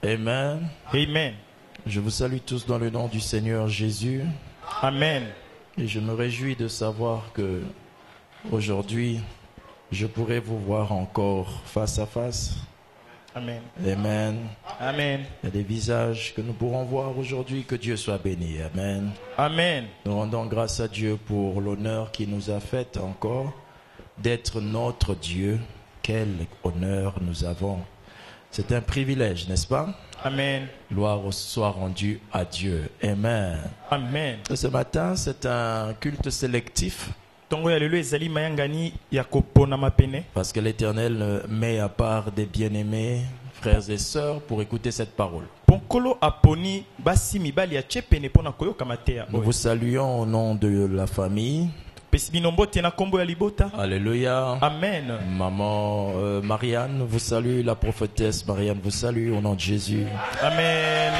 Amen. Amen. Je vous salue tous dans le nom du Seigneur Jésus. Amen. Et je me réjouis de savoir que aujourd'hui, je pourrai vous voir encore face à face. Amen. Amen. Amen. Il y a des visages que nous pourrons voir aujourd'hui. Que Dieu soit béni. Amen. Amen. Nous rendons grâce à Dieu pour l'honneur qu'il nous a fait encore d'être notre Dieu. Quel honneur nous avons. C'est un privilège, n'est-ce pas? Amen. Gloire soit rendue à Dieu. Amen. Amen. Ce matin, c'est un culte sélectif. Parce que l'Éternel met à part des bien-aimés, frères et sœurs, pour écouter cette parole. Nous vous saluons au nom de la famille. Alléluia. Amen. Maman Marianne vous salue, la prophétesse Marianne vous salue au nom de Jésus. Amen.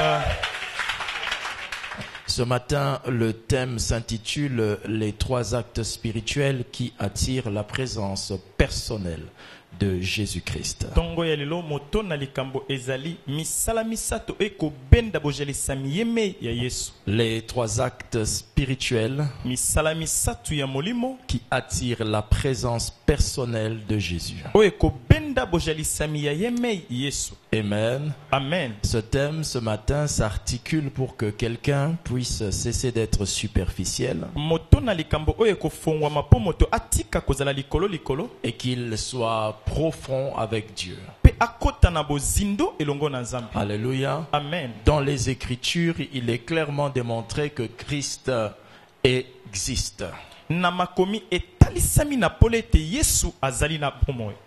Ce matin, le thème s'intitule « Les trois actes spirituels qui attirent la présence personnelle de Jésus-Christ ». Les trois actes spirituels qui attirent la présence personnelle de Jésus. Amen. Amen. Ce thème ce matin s'articule pour que quelqu'un puisse cesser d'être superficiel et qu'il soit profond avec Dieu. Alléluia. Amen. Dans les Écritures, il est clairement démontré que Christ existe.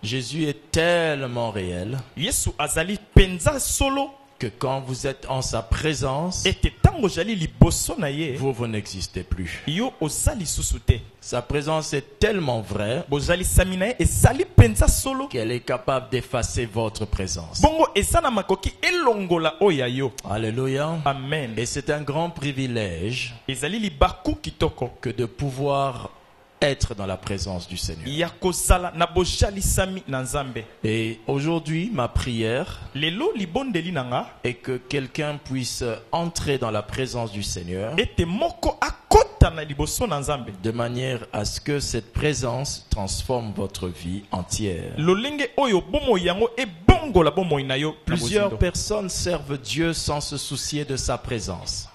Jésus est tellement réel que quand vous êtes en sa présence, vous n'existez plus. Sa présence est tellement vraie qu'elle est capable d'effacer votre présence. Alléluia. Amen. Et c'est un grand privilège que de pouvoir être dans la présence du Seigneur. Et aujourd'hui, ma prière est que quelqu'un puisse entrer dans la présence du Seigneur de manière à ce que cette présence transforme votre vie entière. Plusieurs personnes servent Dieu sans se soucier de sa présence.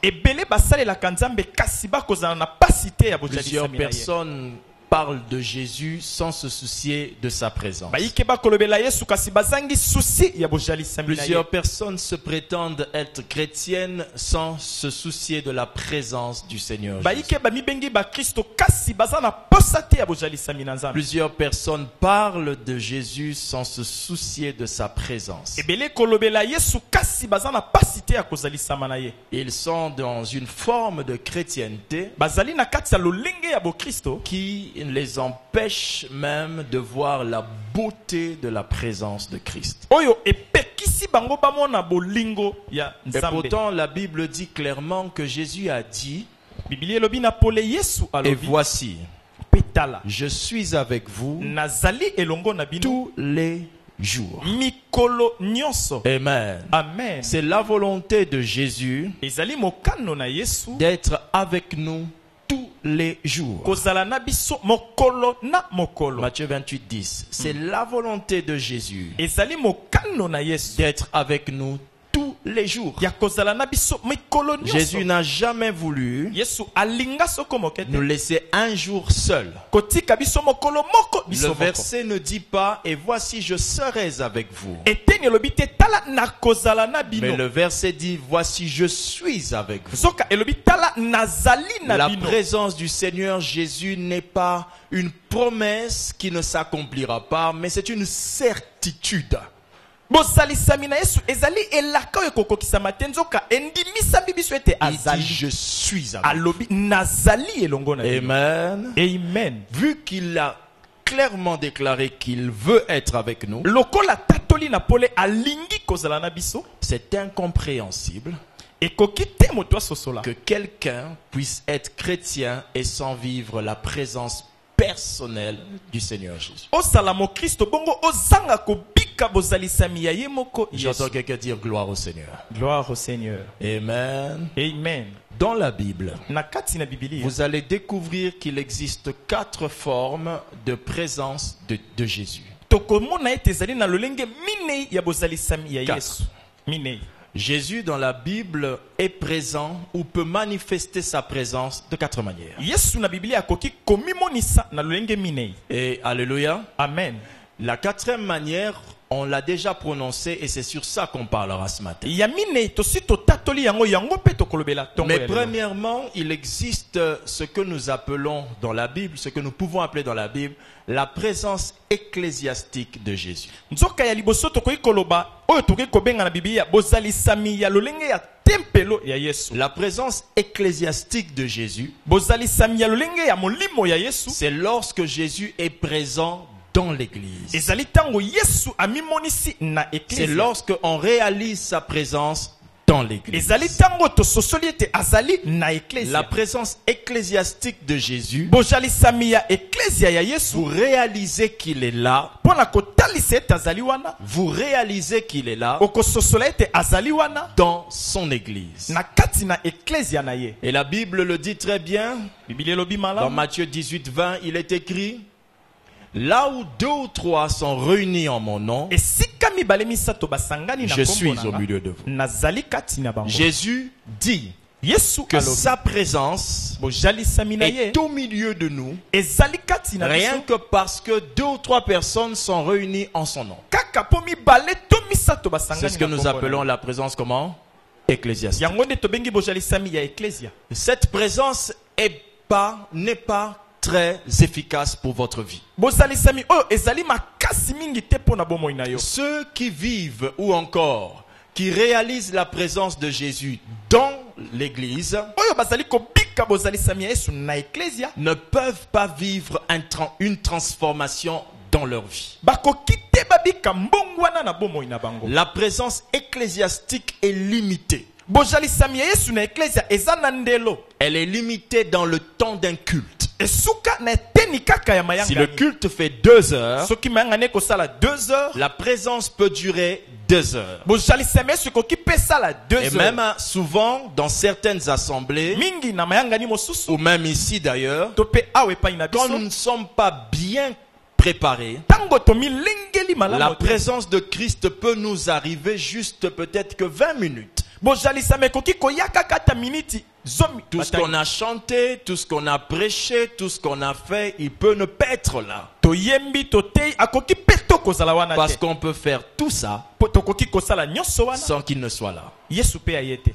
Plusieurs personnes parlent de Jésus sans se soucier de sa présence. Plusieurs personnes se prétendent être chrétiennes sans se soucier de la présence du Seigneur Jésus. Plusieurs personnes parlent de Jésus sans se soucier de sa présence. Ils sont dans une forme de chrétienté qui les empêche même de voir la beauté de la présence de Christ. Et pourtant, la Bible dit clairement que Jésus a dit, et voici, je suis avec vous tous les jours. Amen. Amen. C'est la volonté de Jésus d'être avec nous tous les jours. Matthieu 28, 10. C'est la volonté de Jésus d'être avec nous tous les jours. Jésus n'a jamais voulu nous laisser un jour seul. Le verset ne dit pas « Et voici je serai avec vous ». Mais le verset dit « Voici je suis avec vous ». La présence du Seigneur Jésus n'est pas une promesse qui ne s'accomplira pas, mais c'est une certitude. Il dit je suis avec vous. Amen. Amen. Vu qu'il a clairement déclaré qu'il veut être avec nous, c'est incompréhensible que quelqu'un puisse être chrétien et sans vivre la présence personnelle du Seigneur Jésus. bika bozalisami ya ye moko Yesu. J'entends quelqu'un dire gloire au Seigneur. Gloire au Seigneur. Amen. Amen. Dans la Bible, Na kati na Biblia. vous allez découvrir qu'il existe 4 formes de présence de Jésus. Tokomona ete ezali na lolenge minei ya bozalisami ya Yesu. Minei. Jésus dans la Bible est présent ou peut manifester sa présence de 4 manières. Yesu na Biblia akoki komimonisa na lolenge minei. Et alléluia. Amen. La 4e manière, on l'a déjà prononcée et c'est sur ça qu'on parlera ce matin. Ya minei tosi totatoli yango yango pe tokolobela tongo. Mais premièrement, il existe ce que nous appelons dans la Bible, ce que nous pouvons appeler dans la Bible, la présence ecclésiastique de Jésus. Nzoka ya liboso tokoki koloba oyo tokoki kobenga na Biblia bozalisami ya lolenge ya tempelo ya Yesu. La présence ecclésiastique de Jésus, Bozalisami ya lolenge ya molimo ya Yesu. c'est lorsque Jésus est présent dans l'église. Ezali tango Yesu amimonisi na C'est eklezia. lorsque on réalise sa présence dans l'église. Ezali tango tososoli ete azali na eklezia. La présence ecclésiastique de Jésus, Bozalisami ya eklezia ya Yesu. vous réalisez qu'il est là, Pona kotalisa ete azali wana. vous réalisez qu'il est là Okososola ete azali wana dans son église. na kati na eklezia na ye. Et la Bible le dit très bien, Biblia elobi dans malamu. Matthieu 18, 20, il est écrit, là où 2 ou 3 sont réunis en mon nom, Esika mibale misato basangani na je kombo suis nanga. au milieu de vous. Nazali kati na bango. Jésus dit Yesu que alobi. sa présence Bozalisami na ye. est au milieu de nous, Ezali kati na rien biso. que parce que 2 ou 3 personnes sont réunies en son nom. Kaka po mibale to misato basangani C'est ce que na nous kombo appelons nanga. la présence comment? Ecclésiastique. Yango nde tobengi bozalisami ya eklezia. Cette présence n'est pas très efficace pour votre vie. Bozalisami oyo ezali makasi mingi te pona bomoi na yo. Ceux qui vivent ou encore qui réalisent la présence de Jésus dans l'église Oyo bazali kobika bozalisami ya Yesu na eklezia. ne peuvent pas vivre une transformation dans leur vie. Bakoki te babika mbongwana na bomoi na bango. La présence ecclésiastique est limitée. Bozalisami ya Yesu na eklezia eza na ndelo. Elle est limitée dans le temps d'un culte. Esuka na eteni kaka ya mayanga. Si le culte fait 2 heures, Soki mayanga ne kosala 2 heures. la présence peut durer 2 heures. Bozalisami ya Yesu koki pesa la 2 Et heures. même souvent dans certaines assemblées, Mingi na mayanga ni mosusu. ou même ici d'ailleurs, To pe awe pa ina quand nous biso. ne sommes pas bien préparés, Tango to milengeli la malamu. présence de Christ peut nous arriver juste peut-être que 20 minutes. Bozalisami koki koyaka kata miniti zomi. Tout ce qu'on a chanté, tout ce qu'on a prêché, tout ce qu'on a fait, il peut ne pas être là. To yembi to tei akoki peto kozala wana Parce te. qu'on peut faire tout ça To koki kosala nyonso wana. sans qu'il ne soit là. Yesu pe ayete.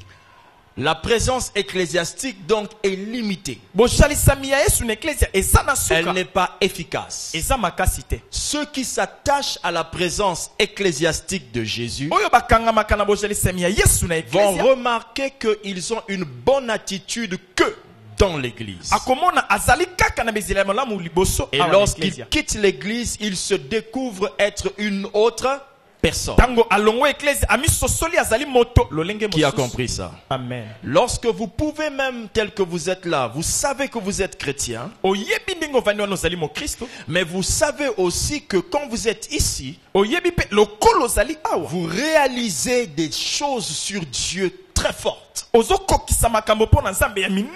La présence ecclésiastique donc est limitée. Bozalisami ya Yesu na eklezia eza na Elle suka. n'est pas efficace. Eza makasi te. Ceux qui s'attachent à la présence ecclésiastique de Jésus Oyo bakangamaka na bozalisami ya Yesu na vont eklezia. remarquer qu'ils ont une bonne attitude que dans l'église. Akomona azali kaka na bezela malamu liboso. Et awa na lorsqu'ils eklezia. quittent l'église, ils se découvrent être une autre personne. Tango alongo eklezia amisosoli azali moto lolenge Qui a mosusu. compris ça? Amen. Lorsque vous pouvez même, tel que vous êtes là, vous savez que vous êtes chrétien, Oyebi ndenge ovandi wana ozali mo Kristo. mais vous savez aussi que quand vous êtes ici, Oyebi pe lokolo ozali awa. vous réalisez des choses sur Dieu très fortes. Ozokokisa makambo pona nzambe ya minene.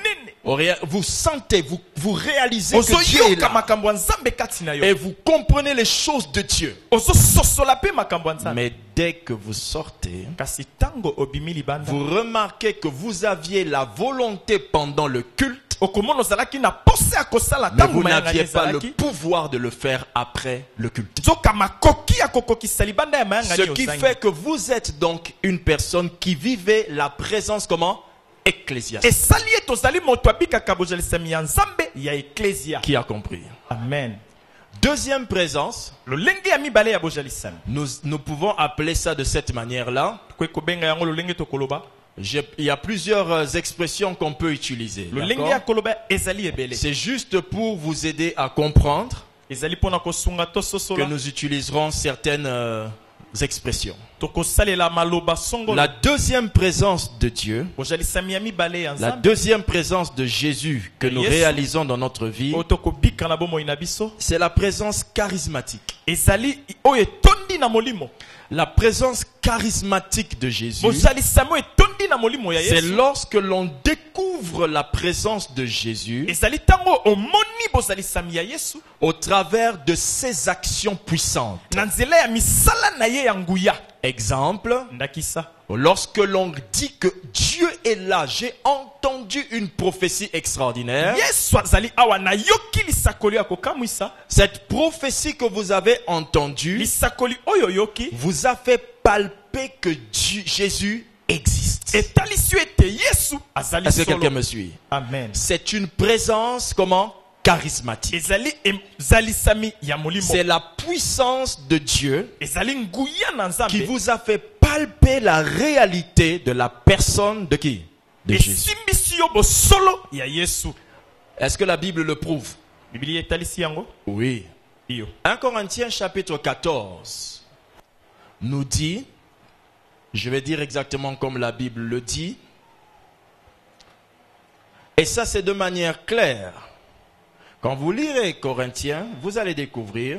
Vous sentez, vous réalisez que Dieu est Ozoyoka là. makambo ya nzambe kati na Et yo. vous comprenez les choses de Dieu. Ozososola pe makambo ya nzambe. Mais dès que vous sortez, Kasi tango obimi libanda. vous remarquez que vous aviez la volonté pendant le culte, Okomona ozalaki na pose ya kosala mais tango vous mayanga n'aviez pas le ezalaki. pouvoir de le faire après le culte. Zoka makoki ya kokokisa libanda ya mayanga Ce ni qui ozangi. fait que vous êtes donc une personne qui vivait la présence comment? Ecclésiastique. Esali ete ozali moto abikaka bozalisami ya nzambe ya eklezia. Qui a compris? Amen. Deuxième présence, Lolenge ya mibale ya bozalisami. nous pouvons appeler ça de cette manière-là. Kwe kobenga yango lolenge tokoloba. Il y a plusieurs expressions qu'on peut utiliser. Lolenge D'accord? ya koloba ezali ebele. C'est juste pour vous aider à comprendre Ezali pona kosunga to que sosola. nous utiliserons certaines expressions. Tokosalela maloba songo. La deuxième présence de Dieu, Bozalisami ya mibale ya la nzambe. deuxième présence de Jésus que nous Yes. réalisons dans notre vie, Otokobika na bomoi na biso. c'est la présence charismatique. Ezali oyo etondi etondi na molimo. La présence charismatique de Jésus, Bozalisami etondi na molimo ya c'est Yesu. lorsque l'on découvre la présence de Jésus Ezali tango omoni bozalisami ya Yesu au travers de ses actions puissantes. na nzela ya misala na ye ya nguya. Exemple, Ndakisa. lorsque l'on dit que Dieu est là, j'ai entendu une prophétie extraordinaire. Yesu azali awa na yoki lisakoli akokamwisa. Cette prophétie que vous avez entendue Lisakoli oyo yoki vous a fait palper que Jésus existe. etalisi ete Yesu azali Est-ce que quelqu'un solo. me suit? Amen. C'est une présence, comment? Charismatique. Ezali zalisami ya molimo. C'est la puissance de Dieu Ezali nguya na qui Nzambe. vous a fait palper la réalité de la personne de qui? De Jésus. Esimbisi yo bosolo ya Yesu. Est-ce que la Bible le prouve? Biblia etalisi yango? Oui. Iyo. 1 Corinthiens chapitre 14 nous dit, je vais dire exactement comme la Bible le dit, et ça c'est de manière claire. Quand vous lirez Corinthiens, vous allez découvrir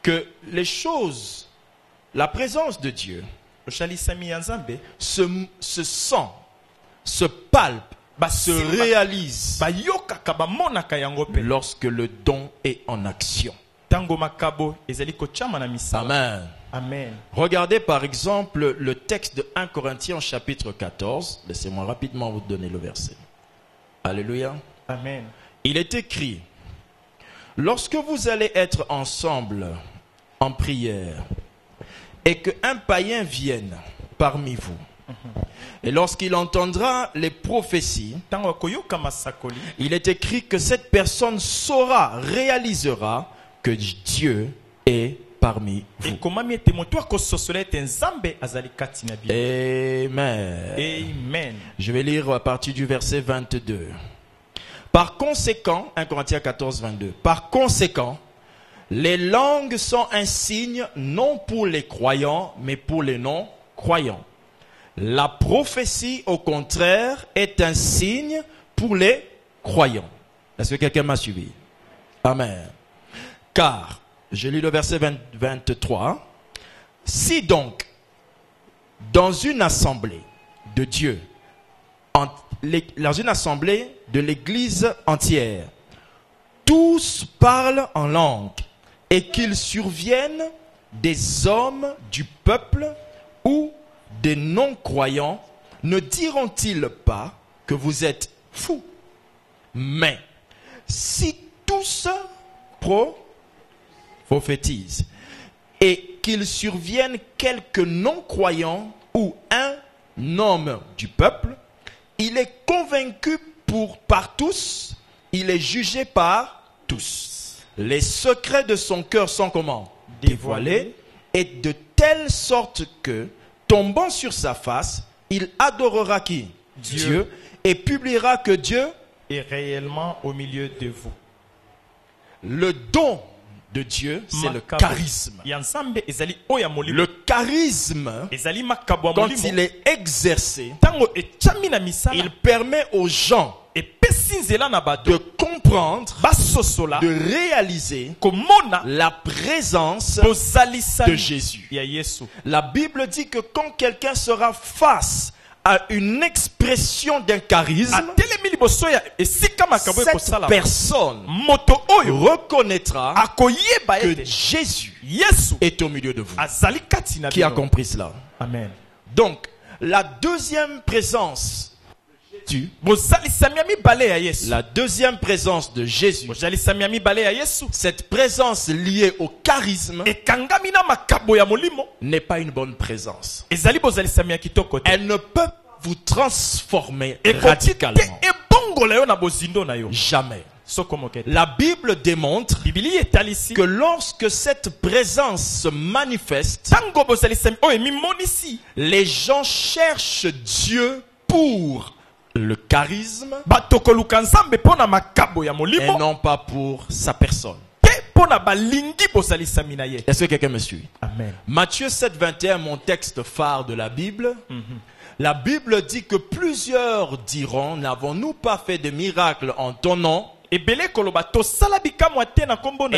que les choses, la présence de Dieu Oshalisami ya Nzambe. se sent, se palpe, se réalise Bayokaka bamonaka yango pe. lorsque le don est en action. Tango makabo ezali kochama na misala. Amen. Amen. Regardez par exemple le texte de 1 Corinthiens chapitre 14. Laissez-moi rapidement vous donner le verset. Alléluia. Amen. Il est écrit, lorsque vous allez être ensemble en prière et qu'un païen vienne parmi vous, et lorsqu'il entendra les prophéties, Tango akoyoka masakoli. il est écrit que cette personne saura, réalisera que Dieu est parmi vous. Ekomami ete moto akososola ete Nzambe azali kati na bino. Amen. Amen. Je vais lire à partir du verset 22. Par conséquent, 1 Corinthiens 14, 22. Par conséquent, les langues sont un signe non pour les croyants, mais pour les non-croyants. La prophétie, au contraire, est un signe pour les croyants. Est-ce que quelqu'un m'a suivi? Amen. Car, je lis le verset 23. Si donc, dans une assemblée de Dieu, dans une assemblée de l'Église entière, tous parlent en langue, et qu'il survienne des hommes du peuple ou des non-croyants, ne diront-ils pas que vous êtes fous? Mais si tous prophétisent et qu'il survienne quelques non-croyants ou un homme du peuple, il est convaincu par tous, il est jugé par tous. Les secrets de son cœur sont comment? Dévoilés, et de telle sorte que, tombant sur sa face, il adorera qui? Dieu, et publiera que Dieu est réellement au milieu de vous. Le don de Dieu, c'est le charisme. Le charisme, quand il est exercé, il permet aux gens de comprendre, de réaliser la présence de Jésus. La Bible dit que quand quelqu'un sera face à une expression d'un charisme, cette personne reconnaîtra que Jésus est au milieu de vous. Qui a compris cela? Amen. Donc, la deuxième présence la deuxième présence de Jésus, cette présence liée au charisme, n'est pas une bonne présence. Elle ne peut vous transformer radicalement. Jamais. La Bible démontre que lorsque cette présence se manifeste, les gens cherchent Dieu pour le charisme et non pas pour sa personne. Est-ce que quelqu'un me suit? Amen. Matthieu 7, 21, mon texte phare de la Bible. La Bible dit que plusieurs diront, n'avons-nous pas fait de miracles en ton nom? Et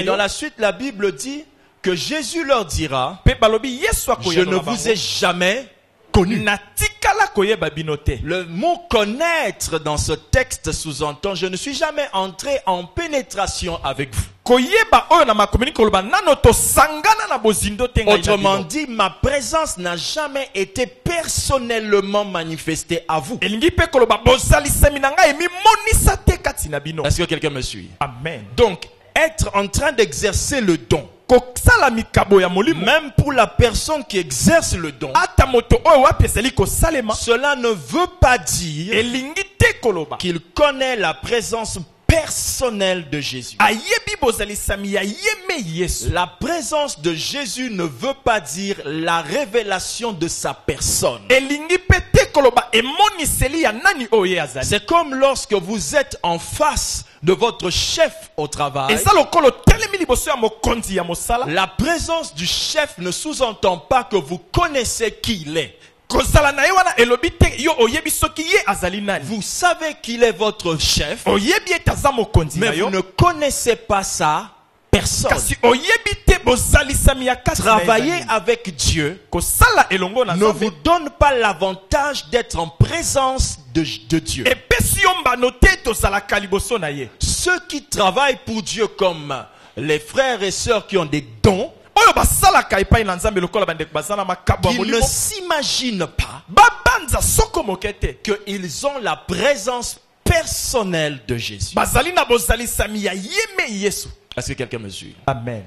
dans la suite, la Bible dit que Jésus leur dira, Pe balobi Yesu akoya je ne vous ai jamais connu. natikala koyeba bino te. Le mot connaître dans ce texte sous-entend, je ne suis jamais entré en pénétration avec vous. Koyeba oyo na makomini koloba nano to sangana na bozindo te ngai na Autrement bino. dit, ma présence n'a jamais été personnellement manifestée à vous. Elingi pe koloba bozalisami na ngai emi monisa te kati na bino. Est-ce que quelqu'un me suit? Amen. Donc, être en train d'exercer le don, Kokosala mikabo ya molimo. même pour la personne qui exerce le don, Ata moto oyo wapi esali kosalema. cela ne veut pas dire Elingi te koloba. qu'il connaît la présence personnelle de Jésus. Ayebi bozalisami ya yeme Yesu. La présence de Jésus ne veut pas dire la révélation de sa personne. Elingi pe te koloba emoniseli ya nani oyo azali. C'est comme lorsque vous êtes en face de votre chef au travail. Eza lokolo telemi liboso ya mokonzi ya mosala. La présence du chef ne sous-entend pas que vous connaissez qui il est. Kozala na ye wana elobi te yo oyebi soki ye azali nani. Vous savez qu'il est votre chef, Oyebi ete aza mokonzi na mais yo. vous ne connaissez pas sa personne. Kasi oyebi te bozalisami ya kati na Travailler ezali. avec Dieu Kosala elongo na ne Nzambe. vous donne pas l'avantage d'être en présence de Dieu. Epesi yo mbano te tozalaka liboso na ye. Ceux qui travaillent pour Dieu comme les frères et sœurs qui ont des dons, Oyo basalaka epai na Nzambe lokola bandeko bazana makabo ya ils ne molimo. s'imaginent pas Babanza soko moke te. qu'ils ont la présence personnelle de Jésus. Bazali na bozalisami ya yeme Yesu. Est-ce que quelqu'un me suit? Amen.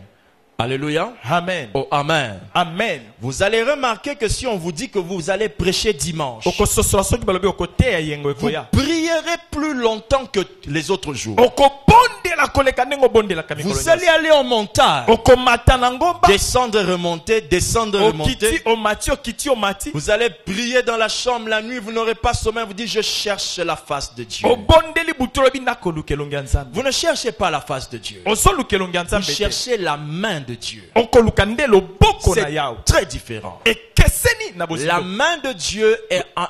Alléluia. Amen. Oh, amen. Amen. Vous allez remarquer que si on vous dit que vous allez prêcher dimanche, Okososola soki balobi okoteya yengo vous ekoya. prierez plus longtemps que les autres jours. Okobondela koleka ndenge obondelaka mikolo Vous allez aller en montagne, okomata na ngomba. descendre, remonter, descendre, Okiti remonter. omati okiti omati. Vous allez prier dans la chambre la nuit, vous n'aurez pas sommeil, vous dites je cherche la face de Dieu. Obondeli butolobi nakoluka elongi ya Nzambe. Vous ne cherchez pas la face de Dieu. Ozoluka elongi ya Vous Nzambe te. cherchez la main de Dieu. Okoluka nde loboko na C'est yawe. très différent. Ekeseni na La bozindo. main de Dieu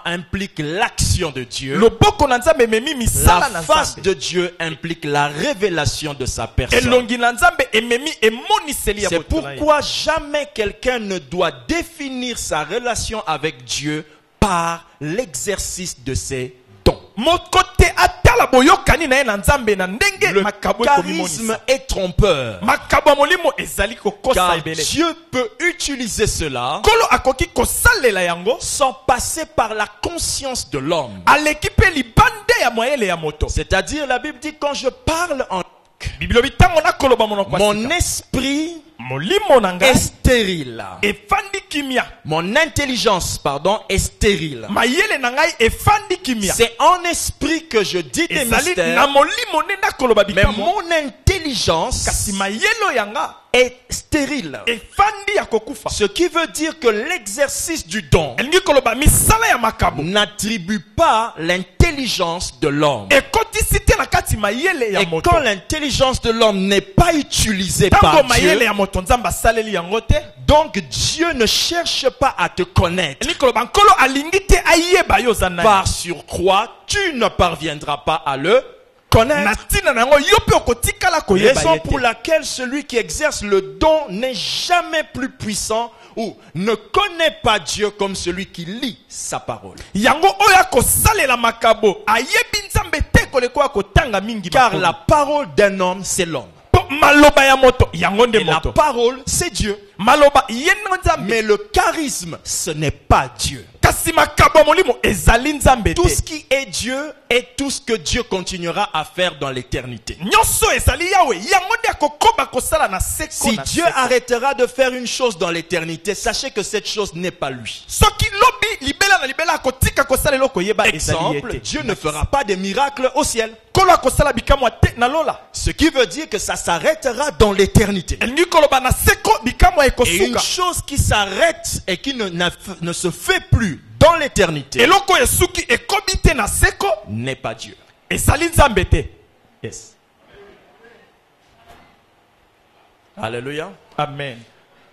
implique l'action de Dieu. Loboko na Nzambe ememi misala La na face Nzambe. de Dieu implique la révélation de sa personne. Elongi na Nzambe ememi emoniseli ya C'est boto na ye. pourquoi jamais quelqu'un ne doit définir sa relation avec Dieu par l'exercice de ses dons. Moko te atala boyokani na ye na Nzambe na ndenge Le makabo charisme ekomimonisa. est trompeur. Makabo ya molimo ezali kokosa Car ebele. Dieu peut utiliser cela Kolo akoki kosalela yango. sans passer par la conscience de l'homme. Aleki pe libande ya moyele ya moto. C'est-à-dire, la Bible dit, quand je parle en Bibilobi tango na koloba monoko ya mon sika. esprit Molimo na est ngai stérile. efandi kimia. Mon intelligence, pardon, est stérile. Mayele na ngai efandi kimia. C'est en esprit que je dis des Ezali na mystères, molimo ne na koloba mais bikamwa. mon intelligence Kasi mayelo yanga est stérile. efandi ya kokufa. Ce qui veut dire que l'exercice du don Elingi koloba misala ya makabo. n'attribue pas l'intelligence de l'homme. Ekotisi te na kati mayele ya Et moto. quand l'intelligence de l'homme n'est pas utilisée par Tango mayele Dieu, ya moto Nzambe asaleli yango te. donc Dieu ne cherche pas à te connaître. Elingi koloba nkolo alingi te ayeba yo za nani. Par surcroît, tu ne parviendras pas à le connaître. Na tina na yango yo pe okotikala koyeba Raison ye te. pour laquelle celui qui exerce le don n'est jamais plus puissant ou ne connaît pas Dieu comme celui qui lit sa parole. Yango oyo akosalela makabo ayebi Nzambe te koleko akotanga mingi Car makomi. la parole d'un homme, c'est l'homme. Po maloba ya moto yango nde Et la moto. parole, c'est Dieu. Maloba yeno Nzambe. Mais le charisme, ce n'est pas Dieu. Kasi makabo ya molimo ezali Nzambe Tout ce te. qui est Dieu est tout ce que Dieu continuera à faire dans l'éternité. Nyonso ezali yawe yango nde akokoba kosala na seko Si na Dieu seko. arrêtera de faire une chose dans l'éternité, sachez que cette chose n'est pas lui. Soki lobi libela na libela akotika kosala eloko yeba ezali Exemple, ye te. Dieu ne fera pas des miracles au ciel. Kolo akosala bikamwa te na lola. Ce qui veut dire que ça s'arrêtera dans l'éternité. Elingi koloba na seko bikamwa Et une ekosuka. chose qui s'arrête et qui ne se fait plus dans l'éternité Eloko esuki ekobi te na seko n'est pas Dieu. ezali Nzambe te. Yes. Alléluia. Amen.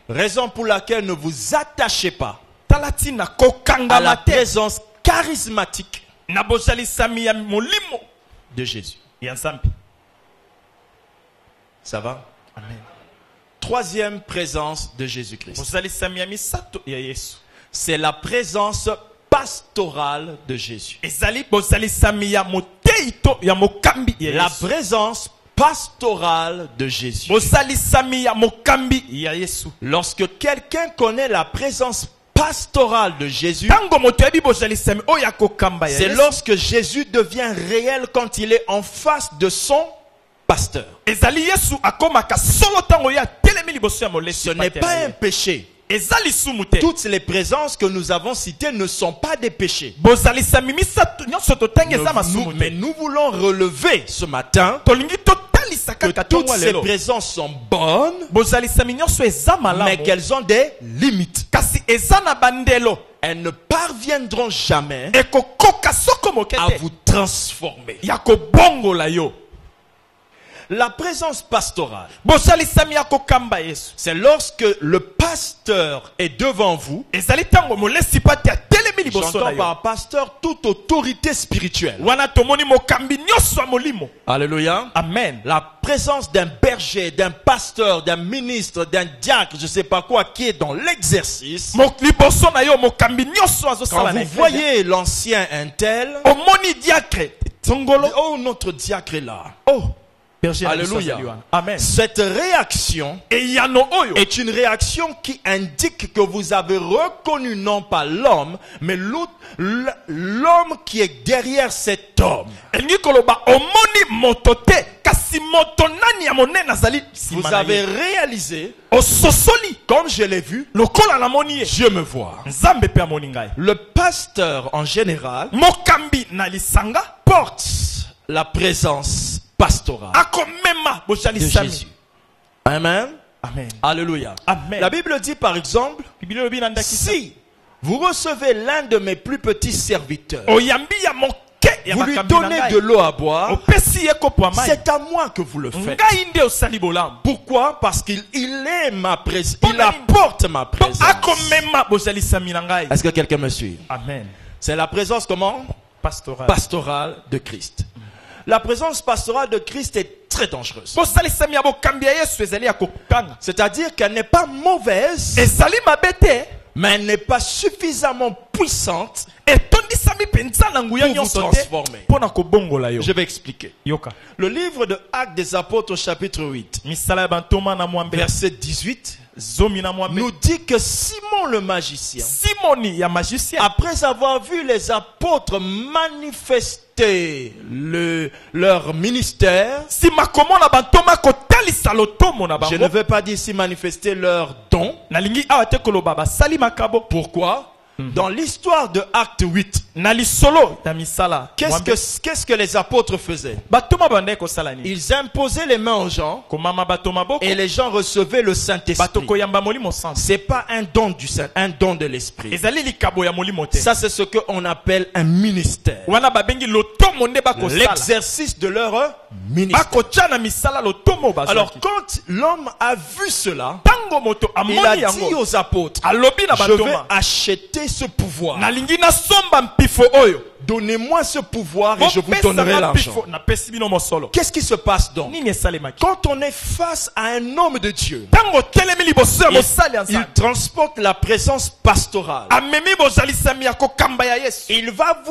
Raison pour laquelle ne vous attachez pas Talati na à kokanga la mate présence charismatique na bozalisami ya molimo de Jésus. ya Nzambe. Ça va? Amen. troisième présence de Jésus-Christ. bozalisami ya misato ya Yesu C'est la présence pastorale de Jésus. ezali bozalisami ya moteito ya mokambi ya La Yesu présence pastorale de Jésus. bozalisami ya mokambi ya Yesu Lorsque quelqu'un connaît la présence pastorale de Jésus, tango moto yebi bozalisami oyo ya kokamba ya c'est Yesu lorsque Jésus devient réel quand il est en face de son pasteur. ezali Yesu akomaka solo tango ya telemi liboso ya molesi Ce n'est pas un péché. ezali sumu te Toutes les présences que nous avons citées ne sont pas des péchés. bozalisami misato nyonso totangi eza masumu Mais te nous voulons relever ce matin tolingi totalisa que kaka toutes tongo ces lelo présences sont bonnes, bozalisami nyonso eza mais malamu qu'elles ont des limites. kasi eza na bandelo Elles ne parviendront jamais ekokoka soko moke à te vous transformer. ya kobongola yo La présence pastorale, bozalisami ya kokamba Yesu c'est lorsque le pasteur est devant vous. ezali tango molesi pate atelemi liboso na J'entends yo par pasteur toute autorité spirituelle. wana tomoni mokambi nyonso ya molimo Alléluia. amen La présence d'un berger, d'un pasteur, d'un ministre, d'un diacre, je ne sais pas quoi, qui est dans l'exercice. liboso na yo mokambi nyonso Quand azosala na vous voyez l'ancien intel, omoni diacre tongolo oh, notre diacre est là. oh berger na biso Alléluia. azali wana. amen Cette réaction eyano oyo est une réaction qui indique que vous avez reconnu non pas l'homme, mais l'homme qui est derrière cet homme. elingi koloba omoni moto te kasi moto nani ya monene azali Vous nsima na avez ye. réalisé, ososoli comme je l'ai vu, lokola namoni ye Dieu me voit. nzambe mpe amoni ngai Le pasteur en général mokambi na lisanga porte la présence pastorale akomema de bozalisami Jésus. Amen. amen Alléluia. Amen. La Bible dit par exemple, biblia elobi na ndakisa si vous recevez l'un de mes plus petits serviteurs, oyambi ya moke ya vous lui makambi na donnez ngai de l'eau à boire, opesi ye kopo ya mai c'est à moi que vous le faites. ngai nde osali bolamu Pourquoi? Parce qu'il est ma présence. Pour Il la- apporte ma po présence. akomema bozalisami na ngai Est-ce que quelqu'un me suit? amen C'est la présence comment? pastoral Pastorale de Christ. La présence pastorale de Christ est très dangereuse. bozalisami ya bokambi ya Yesu ezali ya kokanga C'est-à-dire qu'elle n'est pas mauvaise, ezali mabe te mais elle n'est pas suffisamment puissante. etondisami mpenza na nguya Pour vous nyonso te transformer. mpo na kobongola yo Je vais expliquer. yoka Le livre de Actes des Apôtres, chapitre 8, misala ya bantoma na mwambe verset 18, zomi na mwambe nous dit que Simon le magicien, simoni ya magicien après avoir vu les apôtres manifester leur ministère, nsima komona bantoma kotalisa lotomo na je ne bango veux pas dire ici manifester leur don. nalingi awa te koloba basali makabo Pourquoi? Dans l'histoire de Acte 8, na lisolo ya misala qu'est-ce que les apôtres faisaient? batoma bandai kosala nini Ils imposaient les mains aux gens komama bato maboko et les gens recevaient le bato Saint-Esprit. koyamba molimo santu C'est pas un don du Saint, un don de l'Esprit. ezali likabo ya molimo te Ça, c'est ce qu'on appelle un ministère. wana babengi lotomo nde bakosala L'exercice de leur ministère. bakotia na misala lotomo Alors, bazwaki quand l'homme a vu cela, tango moto il a amoni dit yango aux apôtres, alobi na je vais bantoma acheter ce pouvoir. nalingi nasomba mpifo oyo Donnez-moi ce pouvoir et je vous donnerai bopesanga l'argent. mpifo napesi bino mosolo Qu'est-ce qui se passe donc? nini esalemaki Quand on est face à un homme de Dieu, tango telemi liboso ya mosali ya il nzambe transporte la présence pastorale. amemi bozalisami ya kokamba ya Yesu Il va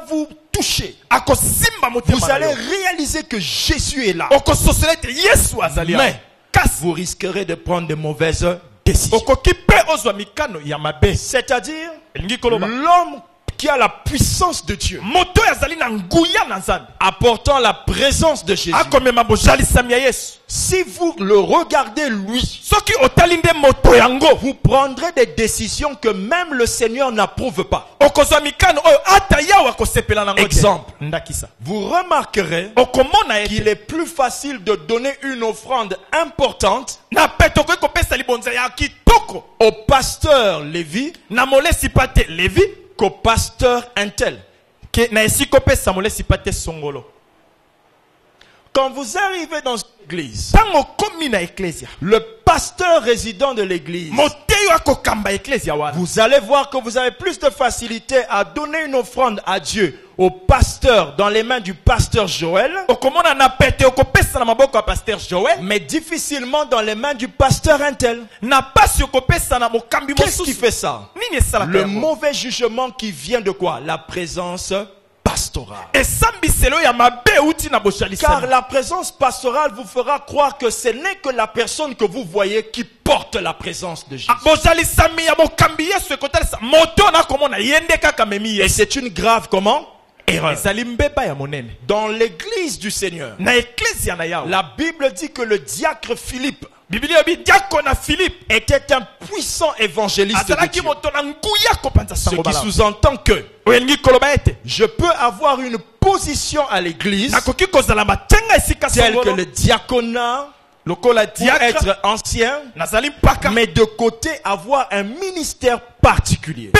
vous toucher. akosimba motema Vous na allez yo réaliser que Jésus est là. okososela ete Yesu azali awa Mais kasi vous risquerez de prendre de mauvaises décisions. okoki mpe ozwa mikano ya mabe C'est-à-dire, elingi koloba l'homme qui a la puissance de Dieu, moto oyo azali na nguya na nzambe apportant la présence de Jésus. akomema bozalisami ya Yesu Si vous le regardez lui, soki otali nde moto yango vous prendrez des décisions que même le Seigneur n'approuve pas. okozwa mikano oyo ata yawe akosepela nango te. Exemple. ndakisa Vous remarquerez okomona qu'il ete est plus facile de donner une offrande importante na pe tokoki kopesa libonza ya kitoko au pasteur Lévi na molesi pa te levi qu'au pasteur Intel. ke na esika opesa molesi pa te songolo Quand vous arrivez dans l'église, ntango okomi na eklesia le pasteur résident de l'église moteyi Vous allez voir que vous avez plus de facilité à donner une offrande à Dieu au pasteur dans les mains du pasteur Joël, mais difficilement dans les mains du pasteur Intel. Qu'est-ce qui fait ça? Le mauvais jugement qui vient de quoi? La présence pastorale. Car la présence pastorale vous fera croire que ce n'est que la personne que vous voyez qui porte la présence de Jésus. Et c'est une grave comment? Erreur. Dans l'église du Seigneur, la Bible dit que le diacre Philippe était un puissant évangéliste de Dieu. Ce qui sous-entend que je peux avoir une position à l'église telle que le diaconat, pour être ancien, mais de côté avoir un ministère particulier.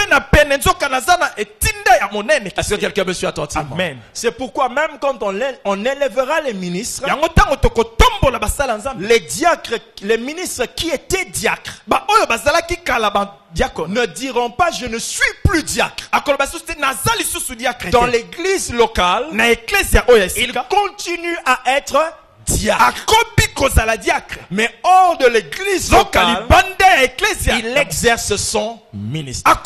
Est-ce que quelqu'un me suit attentivement? Amen. C'est pourquoi même quand on élèvera les ministres, les diacres, les ministres qui étaient diacres ne diront pas je ne suis plus diacre. Dans l'église locale, ils continuent à être diacre. Mais hors de l'église locale, il exerce son ministère.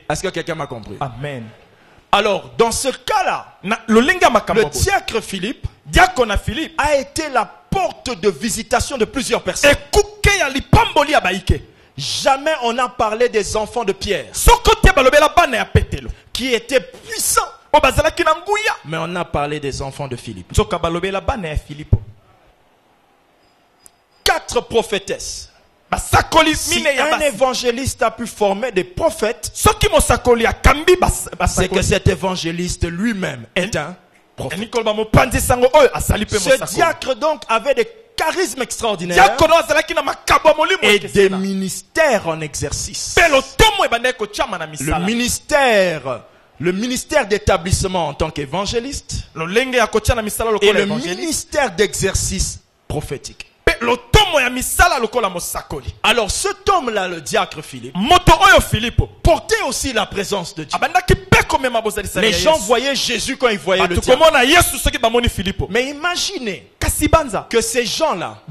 Est-ce que quelqu'un m'a compris? Amen. Alors, dans ce cas-là, le diacre Philippe a été la porte de visitation de plusieurs personnes. Jamais on n'a parlé des enfants de Pierre qui étaient puissants. Mais on a parlé des enfants de Philippe. 4 prophétesses. Si un évangéliste a pu former des prophètes, c'est que cet évangéliste lui-même est un prophète. Ce diacre donc avait des charismes extraordinaires et des ministères en exercice. Le ministère d'établissement en tant qu'évangéliste et le ministère d'exercice prophétique. Alors cet homme-là, le diacre Philippe, portait aussi la présence de Dieu. Les gens voyaient Jésus quand ils voyaient le diacre. Mais imaginez que ces gens-là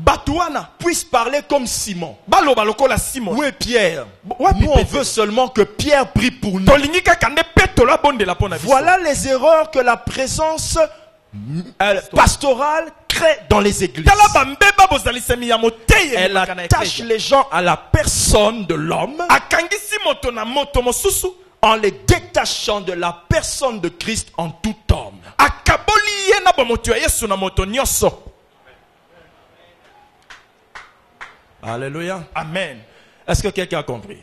puissent parler comme Simon. Où est Pierre? Nous on veut seulement que Pierre prie pour nous. Voilà les erreurs que la présence pastorale crée dans les églises. Elle attache les gens à la personne de l'homme en les détachant de la personne de Christ en tout homme. Alléluia. Amen. Est-ce que quelqu'un a compris?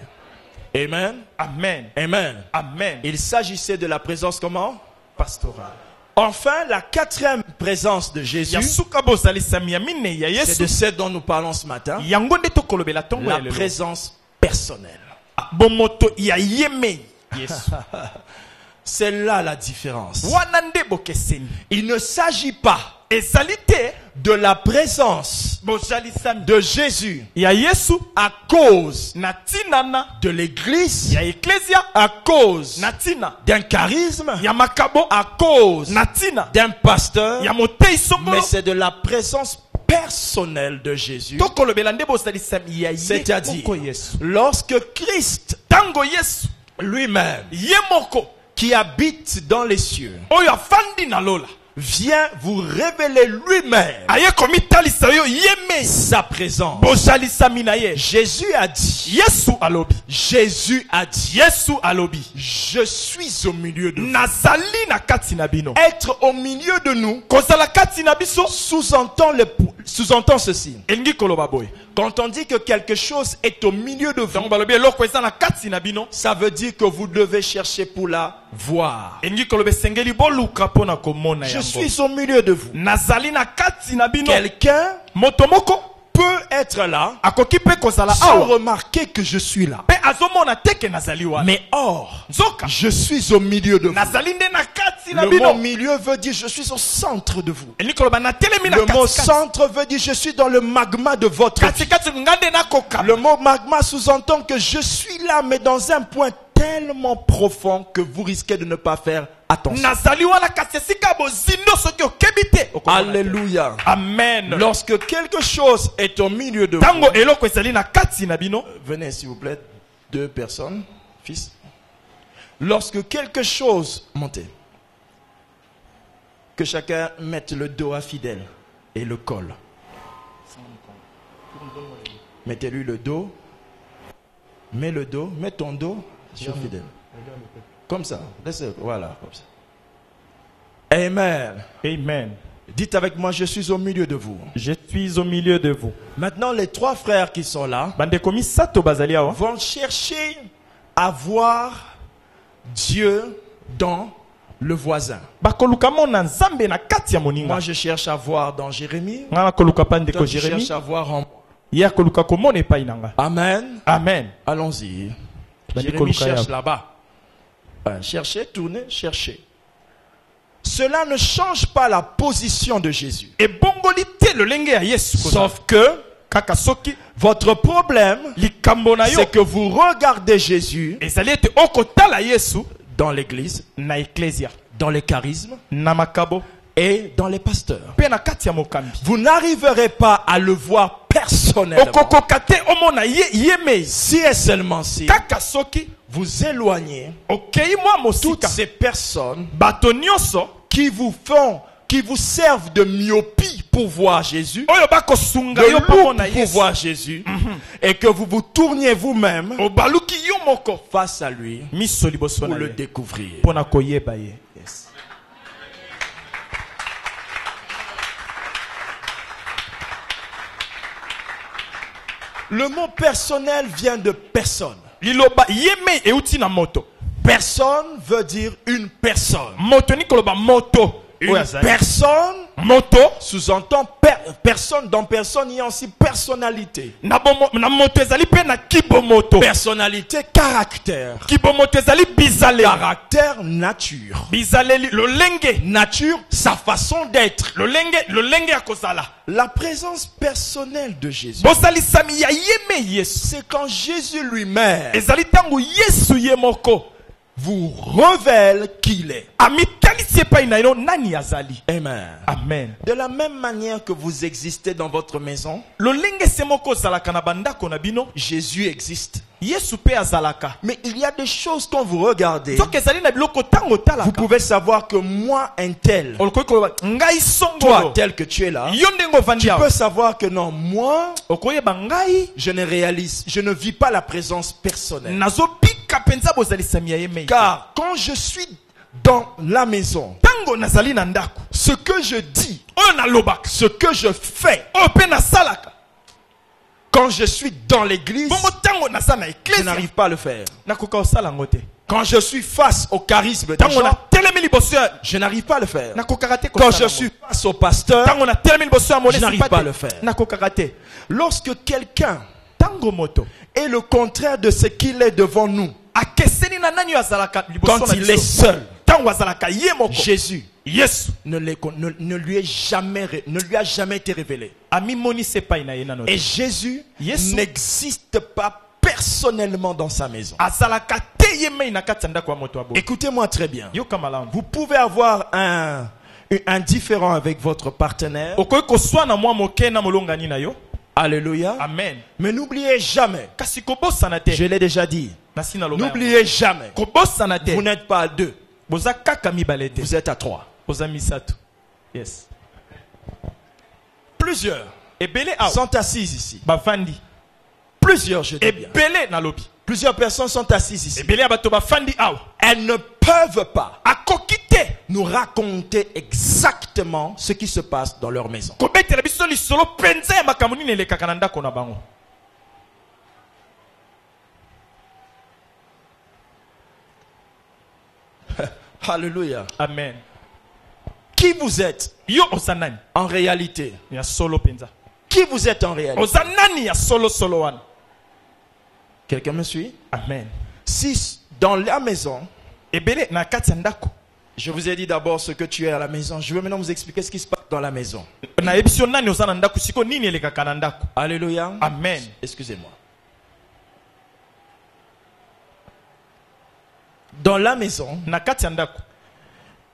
Amen. Amen. Amen. Amen. Il s'agissait de la présence comment? Pastorale. Enfin, la 4e présence de Jésus, c'est de celle dont nous parlons ce matin, la présence personnelle. C'est là la différence. Il ne s'agit pas de la présence de Jésus à cause de l'église, à cause d'un charisme, à cause d'un pasteur, mais c'est de la présence personnelle de Jésus. C'est-à-dire, lorsque Christ lui-même, qui habite dans les cieux, vient vous révéler lui-même sa présence. Jésus a dit, je suis au milieu de vous. Être au milieu de nous sous-entend ceci. Quand on dit que quelque chose est au milieu de vous, ça veut dire que vous devez chercher pour la voir. Je suis au milieu de vous. Quelqu'un peut être là akoki pe kozala sans awa remarquer que je suis là. pe azomona teke nazali wana Mais or, nzoka je suis au milieu de vous. nazali nde na kati na Le bino mot milieu veut dire je suis au centre de vous. elingi koloba natelemi na Le mot katikati centre veut dire je suis dans le magma de votre vie. katikati nga nde nakokaba Le mot magma sous-entend que je suis là, mais dans un point tellement profond que vous risquez de ne pas faire attention. nazali wana kasi esika bozindo soki okebi te okomona te. Alléluia. Amen. Lorsque quelque chose est au milieu de tango vous, eloko ezali na kati na bino venez s'il vous plaît, 2 personnes, fils. Lorsque quelque chose, montez, que chacun mette le dos à fidèle et le col. Mettez-lui le dos, mets le dos, mets ton dos sur fidèle. Comme ça, laissez, voilà, comme ça. Amen. Amen. Dites avec moi, je suis au milieu de vous. Je suis au milieu de vous. Maintenant, les 3 frères qui sont là bandeko misato bazali awa vont chercher à voir Dieu dans le voisin. bakoluka mona nzambe na kati ya moninga Moi, je cherche à voir dans Jérémie. nga nakoluka pa Toi, ndeko tu Jérémie cherches à voir en moi. ye akoluka komona epai nanga Amen. amen Allons-y. Bandeko Jérémie Lukaya. cherche là-bas. Cherchez, tournez, cherchez. Cela ne change pas la position de Jésus. ebongoli te lolenge ya yesu Sauf que kaka soki votre problème, likambo na yo c'est que vous regardez Jésus ezali ete okotala yesu dans l'église, na eklesia dans les charismes na makabo et dans les pasteurs. mpe na kati ya mokambi Vous n'arriverez pas à le voir personnellement. okokoka te omona ye mei Si et seulement si kaka soki vous éloignez okei mwa toutes mosika ces personnes bato nyonso qui vous servent de myopie pour voir Jésus, oyo bakosunga de yo loupe pomona pour yesu voir Jésus, et que vous vous tourniez vous-même obaluki yo moko face à lui miso liboso pour na le ye découvrir. mpona koyeba ye yes. Le mot personnel vient de personne. liloba ye mei euti na moto Personne veut dire une personne. moto ni koloba moto Une oyo azali personne moto sous-entend personne. Dans personne, il y a aussi personnalité. na moto ezali mpe na kibomoto Personnalité, caractère. kibomoto ezali bizaleli Caractère, nature. bizaleli lolenge Nature, sa façon d'être. lolenge ya kozala La présence personnelle de Jésus, bosalisami ya ye mei yesu c'est quand Jésus lui-même ezali ntango yesu ye moko vous révèle qui il est. amitalisi epai na yo nani azali Amen. amen De la même manière que vous existez dans votre maison, lolenge se moko ozalaka na bandako na bino Jésus existe. yesu mpe azalaka Mais il y a des choses quand vous regardez, soki ezali na biloko ntango vous otalaka pouvez savoir que moi, un tel, okoki koloba ngai toi songolo tel que tu es là, yo ndenge ovandi tu awa peux savoir que non, moi, okoyeba ngai je ne vis pas la présence personnelle. nazobika mpenza bozalisami ya ye mei Car quand je suis dans la maison, ntango nazali na ndako ce que je dis, oyo nalobaka ce que je fais, oyo mpe nasalaka quand je suis dans l'église, bongo ntango naza na je eklesia n'arrive pas à le faire. nakoka kosala yango te Quand je suis face au charisme des ntango gens, natelemi liboso ya je n'arrive pas à le faire. nakokaka te Quand kosala je yango. suis face au pasteur, ntango natelemi liboso ya je n'arrive molesi pas à le faire. nakokaka te lorsque quelqu'un ntango moto est le contraire de ce qu'il est devant nous, akeseni na nani oyo azalaka liboso quand na il est biso seul, ntango azalaka ye moko Jésus yesu ne lui a jamais été révélé. amimonisi epai na ye nano Et te Jésus Yesu n'existe pas personnellement dans sa maison. azalaka te ye mei na kati ya ndako ya moto abo Écoutez-moi très bien. yoka malamu Vous pouvez avoir un différend avec votre partenaire. okoki koswana mwa moke na molongani na yo Alléluia. amen Mais n'oubliez jamais, kasi kobosana te je l'ai déjà dit, nasi naloba yango. n'oubliez jamais, kobosana te vous n'êtes pas à 2, boza kaka mibale te vous êtes à 3. boza misato yes Plusieurs ebele awa sont assises ici. bafandi Plusieurs, je dis bien. ebele nalobi Plusieurs personnes sont assises ici. ebele ya bato bafandi awa Elles ne peuvent pas akoki te nous raconter exactement ce qui se passe dans leur maison. kobetela biso lisolo mpenza ya makambo nini elekaka na ndako na bango Alléluia. amen Qui vous êtes yo oza nani en réalité? ya solo mpenza Qui vous êtes en réalité? Oza nani ya solo solo wana? Quelqu'un me suit? Amen. Si dans la maison, Ebele na kati ya ndako. je vous ai dit d'abord ce que tu es à la maison. Je vais maintenant vous expliquer ce qui se passe dans la maison. Na ebisio nani oza na ndako siko nini elekaka na ndako? Alléluia. Amen. Excusez-moi. Dans la maison, Na kati ya ndako.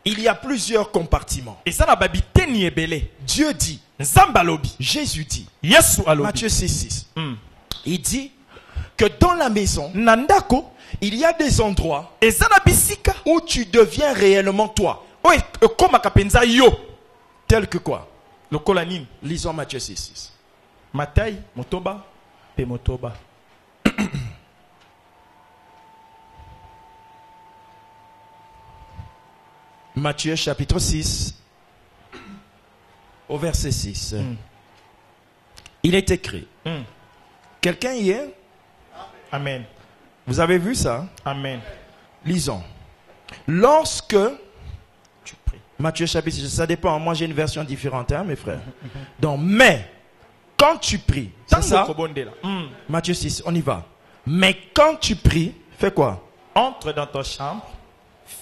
il y a plusieurs compartiments. Eza na babiteni ebele. Dieu dit, Nzambe alobi. Jésus dit, Yesu alobi. Matthieu 6:6. Mm. Il dit que dans la maison, Na ndako il y a des endroits eza na bisika où tu deviens réellement toi. oyo ekomaka penza yo. Tel que quoi? Lokola nini? Lisons Matthieu 6:6. Matai motoba pe motoba. Matthieu chapitre 6, au verset 6. Il est écrit. Mm. Quelqu'un y est? Amen. Vous avez vu ça? Amen. Lisons. Lorsque, Tu pries. Matthieu chapitre 6, ça dépend, moi j'ai une version différente, hein, mes frères. Donc, mais, quand tu pries, c'est Tango ça? kobondela. Mm. Matthieu 6, on y va. Mais quand tu pries, fais quoi? Entre dans ta chambre,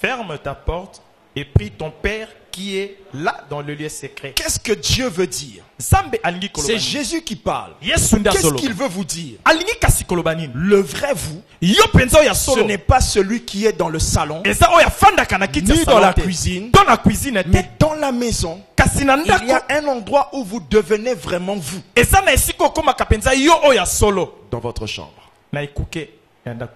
ferme ta porte et prie ton Père qui est là dans le lieu secret. Qu'est-ce que Dieu veut dire? Zambe alingi C'est kolobani. Jésus qui parle. Yesu nda Qu'est-ce solo. qu'il veut vous dire? Alingi kasi kolobani. Le vrai vous, Yo penza ya ce solo. n'est pas celui qui est dans le salon, Eza oya fanda kana kiti ni ya dans salon la te. cuisine, Dans la cuisine mais te. dans la maison. Kasi na Il y a ndako. un endroit où vous devenez vraiment vous, Eza na esika okomaka penza yo oya solo. dans votre chambre. Na ekuke ya ndako.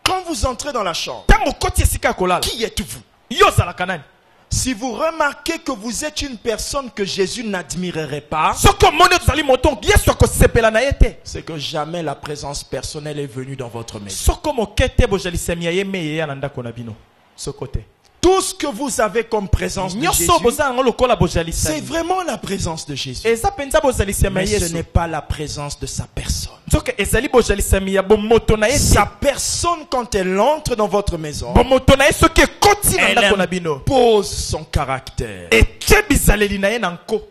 Quand vous entrez dans la chambre, Tango koti esika kolala. qui êtes-vous? Yo zalaka nani? Si vous remarquez que vous êtes une personne que Jésus n'admirerait pas, Soko mone tozali moto Yesu akosepela na yete. c'est que jamais la présence personnelle est venue dans votre maison. Soko mokete bojalisemi ya yeme ya na ndako na bino. Soko te. Tout ce que vous avez comme présence de Jésus, Nyoso bozala ngo lokola c'est bojalisemi. vraiment la présence de Jésus. Eza penza bojalisemi Mais ya ce Yesu. n'est pas la présence de sa personne. Nzoka ezali bojalisemi ya bomoto na yete. Sa personne, quand elle entre dans votre maison, Bomoto na yesu ke koti na elle ndako na bino. impose son caractère. Etie bizaleli na ye na nko.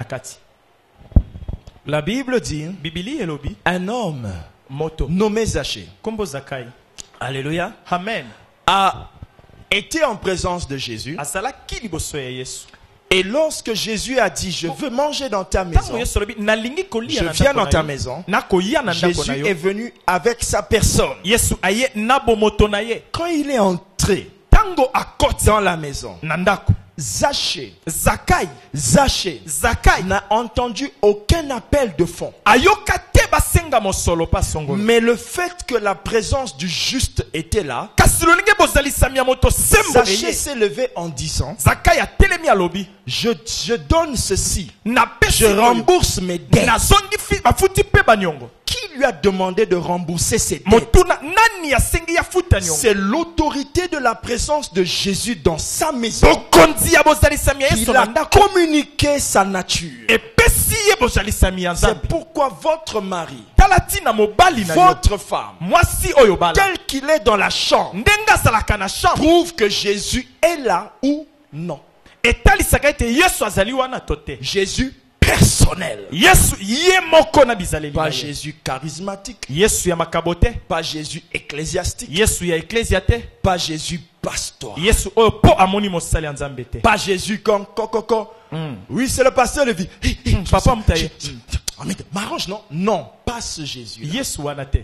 Akati. La Bible dit, Bibili elobi. un homme Moto. nommé Zachée, Kombo Zakai. alléluia, Amen. a été en présence de Jésus. Azalaki liboso ya Yesu. Et lorsque Jésus a dit, je veux manger dans ta Tango maison, Yesu lobi nalingi kolia je na viens ndako dans na ta yo. maison, Nakoya na ndako Jésus na est yo. venu avec sa personne. Yesu aye na bomoto na ye. Quand il est entré Tango akoti dans la maison, na ndako. Zachée Zakai n'a entendu aucun appel de fond. ayoka te basenga mosolo pa songolo. Mais le fait que la présence du juste était là, Kasi lolinge bozalisami ya moto sembo Zachée eye. s'est levé en disant, Zakai atelemi alobi. je donne ceci, Na pesi je oyo. rembourse mes dettes. Nazongi bafuti pe banyongo. Qui lui a demandé de rembourser ses dettes? Motuna nani asengi ya futa nyongo. C'est l'autorité de la présence de Jésus dans sa maison Bokonzi ya bozalisami ya qui Yesu na a ndako. communiqué sa nature. Epesi ye bozalisami ya C'est Nzambe. pourquoi votre mari, Tala tina mobali na yo. votre femme, Mwasi oyo bala. tel qu'il est dans la chambre, Ndenga azalaka na chambre. prouve que Jésus est là ou non. Etalisaka ete Yesu azali wana to te. Jésus personnel. Yesu ye moko na bizaleli na Pas ye. Jésus charismatique, Yesu ya makabo te. pas Jésus ecclésiastique, Yesu ya eklezia te. pas Jésus pasteur, Yesu oyo po amoni mosali ya Nzambe te. pas Jésus comme coco. Oui, c'est le pasteur de vie. Papa mutaye. M'arrange, non? Non, pas ce Jésus. Yesu wana te.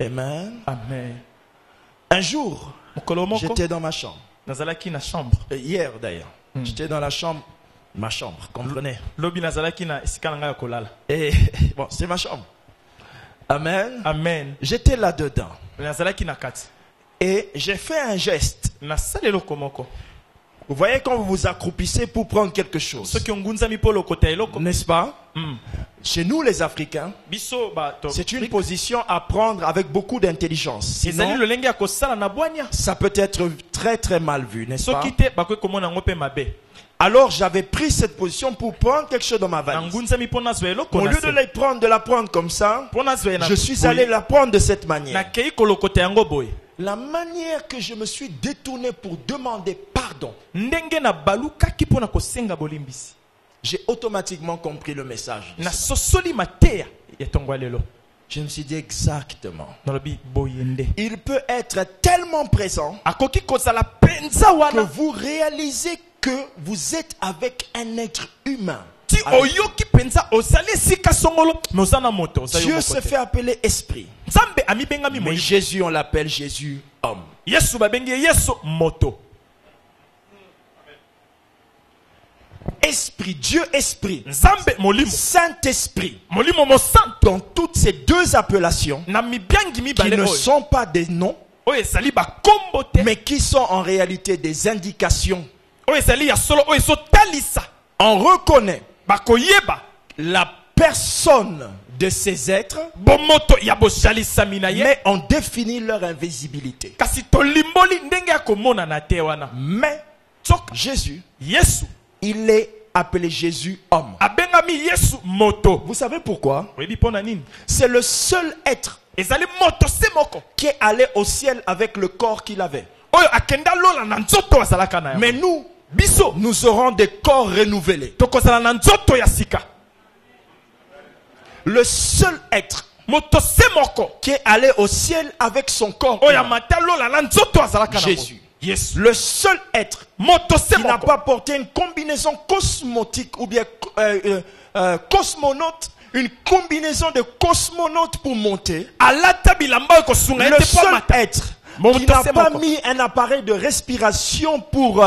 Amen. Amen. Un jour, Mokolo moko j'étais dans ma chambre. nazalaki na chambre. Hier d'ailleurs, j'étais dans la chambre, ma chambre, comprenez? Lobi nazalaki na esika na ngai ya kolala. Et bon, c'est ma chambre. Amen. Amen. J'étais là-dedans. Nazalaki na kati. Et j'ai fait un geste. Nasali eloko moko. Vous voyez quand vous vous accroupissez pour prendre quelque chose. Soki ongunzami po lokota eloko. N'est-ce pas? Chez nous les Africains, Biso ba to. c'est une position à prendre avec beaucoup d'intelligence. Ezali Sinon, lolenge ya kosala na bwanya. ça peut être très très mal vu, n'est-ce pas? Soki te bakoki komona ngo pe mabe. Alors j'avais pris cette position pour prendre quelque chose dans ma Na valise. ngunzami po nazwa eloko Au na lieu de se. la prendre comme ça, Po nazwa na. je suis allé la prendre de cette manière. Na kei kolokota yango boye. La manière que je me suis détourné pour demander pardon pardon. ndenge na balukaki pona kosenga bolimbisi. J'ai automatiquement compris le message. Na sosoli mateya ya tongwa lelo. Je me suis dit exactement. Nalobi boyende. Il peut être tellement présent Akoki kozala penza que wana. vous réalisez que vous êtes avec un être humain. Ti oyoki penza osale sika songolo mozana moto. Dieu se fait appeler esprit. Nzambe amibenga mi Mais moyi. Jésus, on l'appelle Jésus homme. Yesu babengi Yesu moto. Esprit, Dieu esprit, Nzambe molimo. Saint-Esprit. Molimo mo santo. Dans toutes ces deux appellations Na mibiangi qui mibale ne oyo. sont pas des noms, Oyo ezali bakombo te. mais qui sont en réalité des indications. Oyo ezali ya solo oyo ezotalisa. On reconnaît Bakoyeba. la personne de ces êtres, Bomoto ya bosalisami na ye. mais on définit leur invisibilité. Kasi tolimboli ndenge ya komona na te wana. Mais Tsoka. Jésus, Yesu. il est appelé Jésus homme. Abengami Yesu moto. Vous savez pourquoi? Oyebi pona nini? C'est le seul être Ezali moto se moko. qui est allé au ciel avec le corps qu'il avait. Oyo akenda lola na nzoto azalaka na Mais yango. nous, Biso. nous aurons des corps renouvelés. Tokozala na nzoto ya sika. Le seul être Moto se moko. qui est allé au ciel avec son corps, Oyo amata lola na nzoto azalaka na Jésus. Yesu. le seul être Moto se qui n'a moko. pas porté une combinaison cosmotique ou bien cosmonaute, une combinaison de cosmonautes pour monter. Alata bilamba oyo kosunga Le ete po seul amata. être Moto qui n'a se pas moko. mis un appareil de respiration pour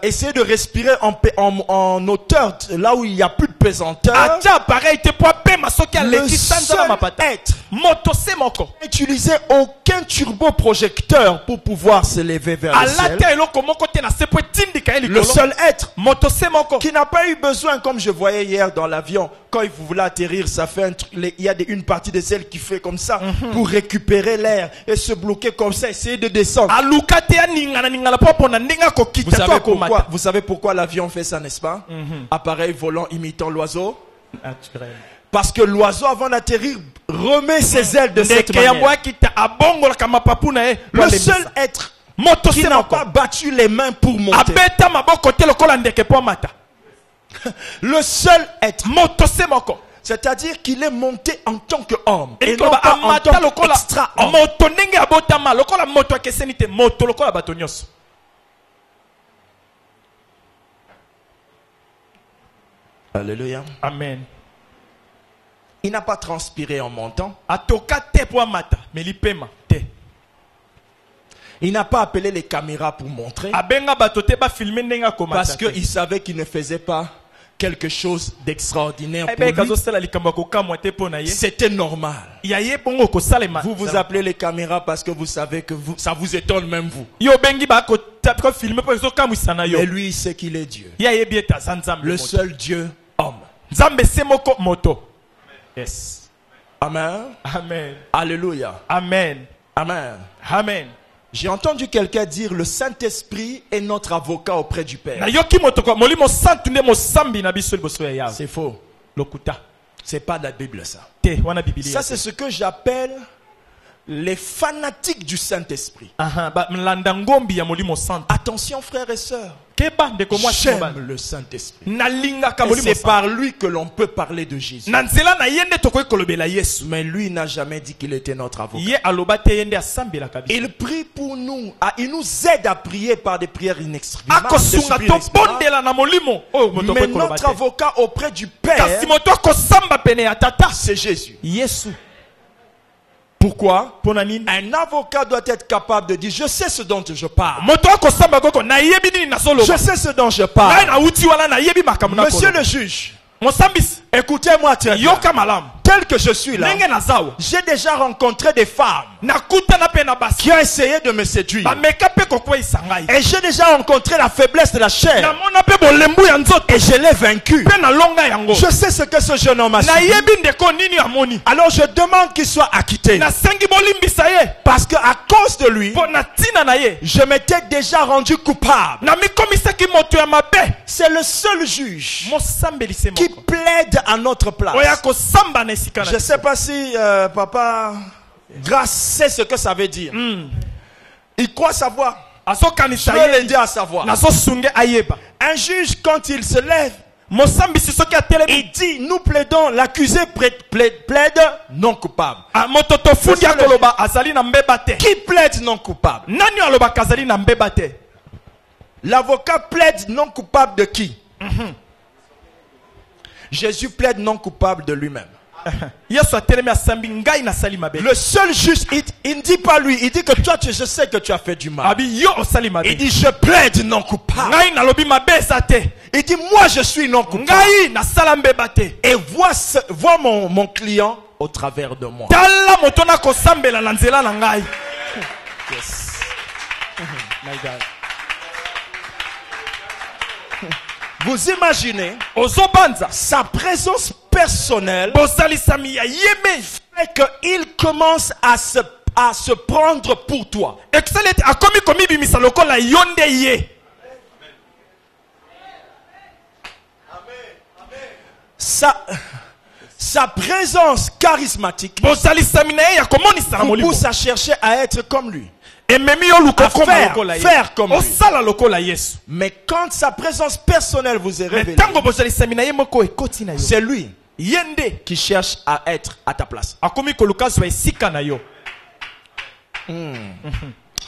essayer de respirer en hauteur, là où il n'y a plus de pesanteur. Acha pareil te po apema soki Le aleki sanza na seul mapata. être Moto se moko. n'utilisait aucun turboprojecteur pour pouvoir s'élever vers le ciel. Alata eloko moko te na sepo etindika ye Le likolo. seul être Moto se moko. qui n'a pas eu besoin, comme je voyais hier dans l'avion, quand il voulait atterrir, ça fait un truc, il y a une partie des ailes qui fait comme ça pour récupérer l'air et se bloquer comme ça, essayer de descendre. Aluka te aningana ningana po pona ndenga kokita to akomata. Vous savez pourquoi l'avion fait ça, n'est-ce pas? Appareil volant imitant l'oiseau. Parce que l'oiseau, avant d'atterrir, remet ses ailes de cette Ndeke ya manière. mwakita abongola kama papu na ye. Le seul être moto qui se n'a moko. pas battu les mains pour monter. Abeta maboko te lokola ndeke po amata. Le seul être. Moto se moko. C'est-à-dire qu'il est monté en tant qu'homme. Et non Ekoba pas en amata tant lokola qu'extra-homme. moto ndenge abotama lokola moto akeseni te moto lokola bato nyonso. Alléluia. Amen. Il n'a pas transpiré en montant. Atoka te po amata melipema te. Il n'a pas appelé les caméras pour montrer. Abenga bato te ba filmer ndenge akomata. Parce qu'il savait qu'il ne faisait pas quelque chose d'extraordinaire pour Ebe lui. kazosala likambo kokamwa te po na ye. C'était normal. Ya ye bongo kosalema. Vous vous appelez les caméras parce que vous savez que ça vous étonne même vous. Yo bengi ba ko tapko filmer po ezokamwisa na yo. Mais lui, il sait qu'il est Dieu. Ya ye bieta zanzambe. Le seul Dieu homme. Nzambe se moko moto. Yes. Amen. Amen. Alléluia. Amen. Amen. Amen. J'ai entendu quelqu'un dire le Saint-Esprit est notre avocat auprès du Père. Na yoki moto kwa molimo santu nde mosambi na biso liboso ya yawe. C'est faux. Lokuta. C'est pas de la Bible ça. Te wana biblia. Ça c'est ce que j'appelle les fanatiques du Saint-Esprit. Aha, ba mlanda ngombi ya molimo santu. Attention frères et sœurs. Keba ndeko mwa shimba. J'aime le Saint-Esprit. Nalinga ka Et molimo c'est santu. par lui que l'on peut parler de Jésus. Na nzela na yende tokoy kolobela Yesu. Mais lui n'a jamais dit qu'il était notre avocat. Ye aloba te yende asambela kabisa. Il prie pour nous. Il nous aide à prier par des prières inexprimables. Akosunga to bondela na molimo. Oh moto Mais koy koloba notre te. avocat auprès du Père, Kasi moto kosamba pene ya tata. c'est Jésus. Yesu. Pourquoi? Pona nini? Un avocat doit être capable de dire, je sais ce dont je parle. Moto kosamba koko na yebi nini na solo. Je sais ce dont je Ngai parle. na uti wana na yebi makambo na Monsieur kolo. le juge, Mosambis. écoutez-moi très bien. Yoka malam. Tel que je suis là, Ndenge na zawa. j'ai déjà rencontré des femmes Nakuta na pe na basi. qui ont essayé de me séduire. Ba meka pe kokwa isangai. Et j'ai déjà rencontré la faiblesse de la Na chair. mona pe bolembu ya nzoto. Et je l'ai vaincu. Pe na longa yango. Je sais ce que ce jeune homme a Na subi. yebi ndeko nini amoni. Alors je demande qu'il soit acquitté. Na sengi bolimbisa ye. Parce qu'à cause de lui, Po na tina na ye. je m'étais déjà rendu coupable. Na mikomisaki moto ya mabe. C'est le seul juge Mosambeli se qui moko. plaide à notre place. Oya kosamba na esika na. Je ne sais pas si papa Grâce sait ce que ça veut dire. Il croit savoir. Je veux l'aider à savoir. Un juge, quand il se lève, il dit, nous plaidons, l'accusé plaide non coupable. Qui plaide non coupable? L'avocat plaide non coupable de qui? Jésus plaide non coupable de lui-même. Le seul juge, il ne dit pas lui, il dit que toi, je sais que tu as fait du mal. Il dit, je plaide non coupable. Il dit, moi, je suis non coupable. Et vois mon client au travers de moi. Yes. My God. Vous imaginez sa présence personnelle fait qu'il commence à se prendre pour toi. Sa présence charismatique vous pousse à chercher à être comme lui. Faire comme lui. Mais quand sa présence personnelle vous est révélée, c'est lui qui cherche à être à ta place.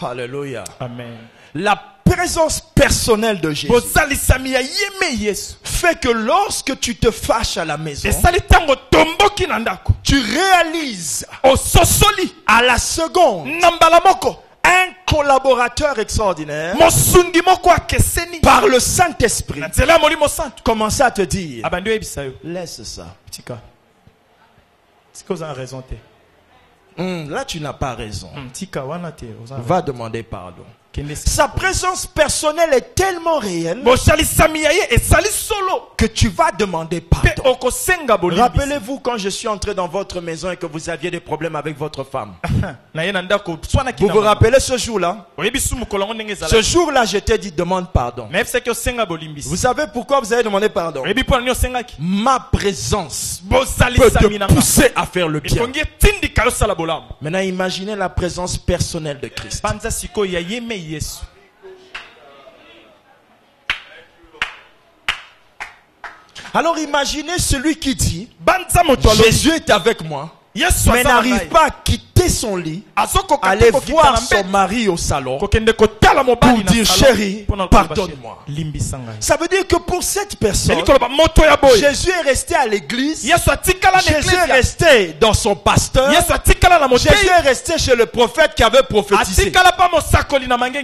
Alléluia. Amen. La présence personnelle de Jésus fait que lorsque tu te fâches à la maison, tu réalises à la seconde un collaborateur extraordinaire par le Saint-Esprit commence à te dire, laisse ça. Là tu n'as pas raison. Va demander pardon. Sa présence personnelle est tellement réelle que tu vas demander pardon. Rappelez-vous quand je suis entré dans votre maison et que vous aviez des problèmes avec votre femme. Vous vous rappelez ce jour-là? Ce jour-là, je t'ai dit demande pardon. Vous savez pourquoi vous avez demandé pardon? Ma présence peut te pousser à faire le bien. Maintenant, imaginez la présence personnelle de Christ. Alors imaginez celui qui dit, Jésus est avec moi, mais n'arrive pas à quitter son lit, aller voir son mari au salon pour dire chérie, pardonne-moi. Ça veut dire que pour cette personne, Jésus est resté à l'église, Jésus est resté dans son pasteur, Jésus est resté chez le prophète qui avait prophétisé.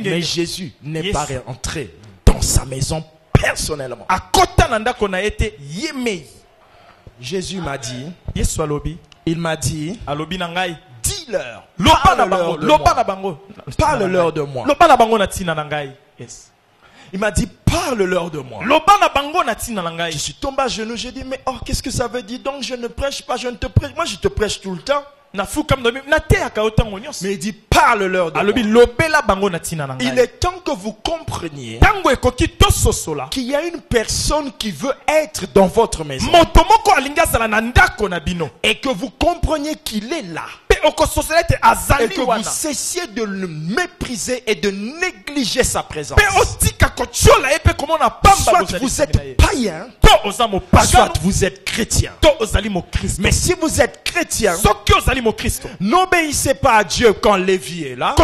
Mais Jésus n'est pas rentré dans sa maison personnellement. Jésus m'a dit, il m'a dit, dis-leur, parle-leur de moi. Il m'a dit, parle-leur de moi. Je suis tombé à genoux, j'ai dit, mais oh, qu'est-ce que ça veut dire? Donc je ne prêche pas, je ne te prêche. Moi je te prêche tout le temps. Mais il dit, parle-leur de moi. Il est temps que vous compreniez qu'il y a une personne qui veut être dans votre maison. Et que vous compreniez qu'il est là. Et que vous cessiez de le mépriser et de négliger sa présence. Soit vous êtes païen, soit vous êtes chrétien. Mais si vous êtes chrétien, n'obéissez pas à Dieu quand Lévi est là.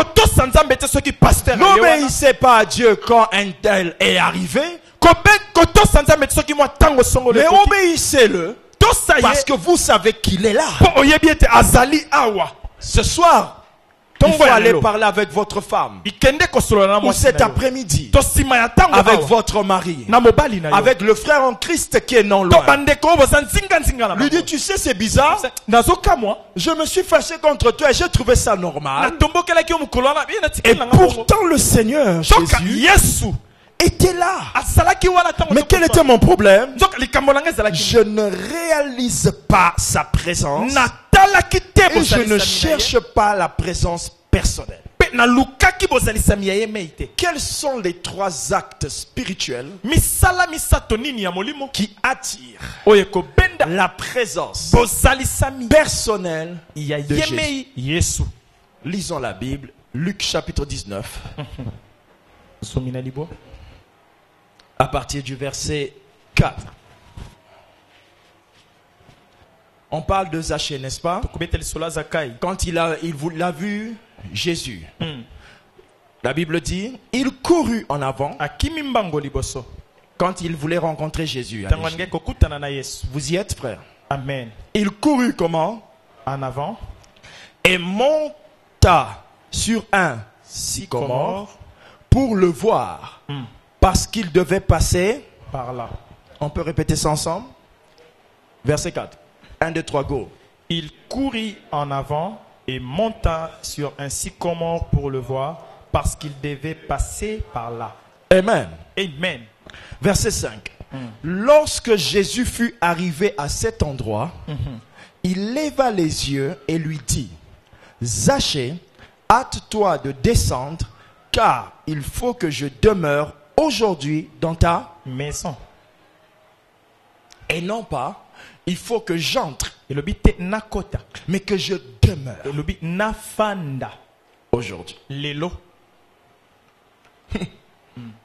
N'obéissez pas à Dieu quand un tel est arrivé. Mais obéissez-le parce que vous savez qu'il est là. Ce soir, il faut aller parler avec votre femme. Ou cet après-midi, avec votre mari, avec le frère en Christ qui est non loin. Lui dit, tu sais, c'est bizarre. Je me suis fâché contre toi et j'ai trouvé ça normal. Et pourtant le Seigneur Jésus était là. Mais quel était mon problème? Je ne réalise pas sa présence et je ne cherche pas la présence personnelle. Quels sont les 3 actes spirituels qui attirent la présence personnelle de Jésus? Lisons la Bible, Luc chapitre 19. à partir du verset 4. On parle de Zachée, n'est-ce pas? Quand il a vu Jésus, la Bible dit, il courut en avant quand il voulait rencontrer Jésus. Vous y êtes, frère? Amen. Il courut comment? En avant. Et monta sur un sycomore pour le voir, parce qu'il devait passer par là. On peut répéter ça ensemble? Verset 4. 1, 2, 3, go. Il courut en avant et monta sur un sycomore pour le voir, parce qu'il devait passer par là. Amen. Amen. Verset 5. Lorsque Jésus fut arrivé à cet endroit, il leva les yeux et lui dit, Zachée, hâte-toi de descendre, car il faut que je demeure aujourd'hui dans ta maison. Et non pas, il faut que j'entre, mais que je demeure aujourd'hui.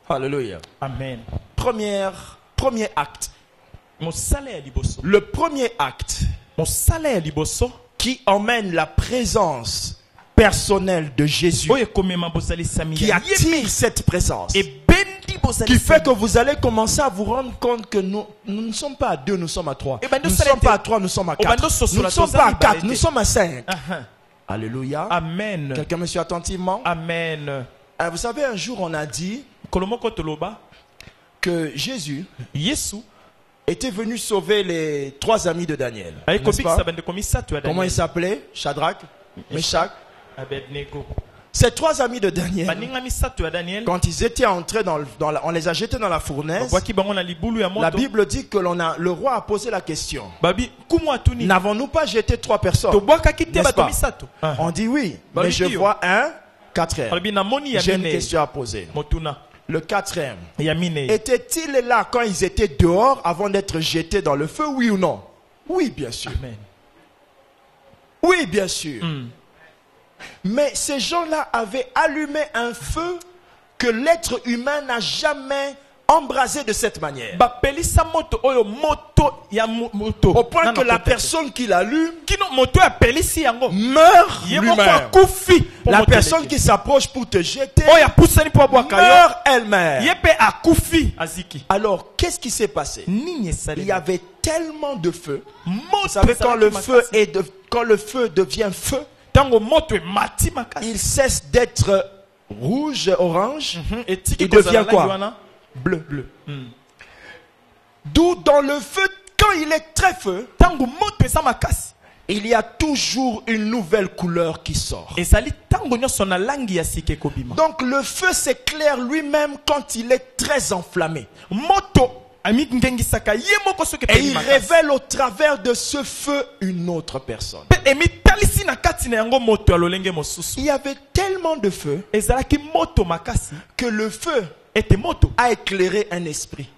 Alléluia. Amen. Premier acte. Le premier acte qui emmène la présence personnelle de Jésus, qui attire cette présence, qui fait que vous allez commencer à vous rendre compte que nous ne sommes pas à 2, nous sommes à 3. Nous ne sommes pas à 3, nous sommes à 4. Nous ne sommes pas à 4, nous sommes à 5. Alléluia. Amen. Quelqu'un me suit attentivement? Amen. Vous savez, un jour on a dit que Jésus était venu sauver les 3 amis de Daniel. Comment ils s'appelaient? Shadrach, Meshach. Ces 3 amis de Daniel, quand ils étaient entrés on les a jetés dans la fournaise, la Bible dit que le roi a posé la question. N'avons-nous pas jeté 3 personnes? N'est-ce pas? On dit oui, mais je vois un 4e. J'ai une question à poser. Le 4e, était-il là quand ils étaient dehors avant d'être jetés dans le feu, oui ou non? Oui, bien sûr. Amen. Oui, bien sûr. Mais ces gens-là avaient allumé un feu que l'être humain n'a jamais embrasé de cette manière. Au point que la personne qui l'allume meurt lui-même. La personne qui s'approche pour te jeter meurt elle-même. Alors, qu'est-ce qui s'est passé? Il y avait tellement de feu. Vous savez, quand le feu devient feu, il cesse d'être rouge, orange, il devient quoi? Bleu. D'où dans le feu, quand il est très feu, il y a toujours une nouvelle couleur qui sort. Donc le feu s'éclaire lui-même quand il est très enflammé. Et il révèle au travers de ce feu une autre personne. Il y avait tellement de feu que le feu a éclairé un esprit.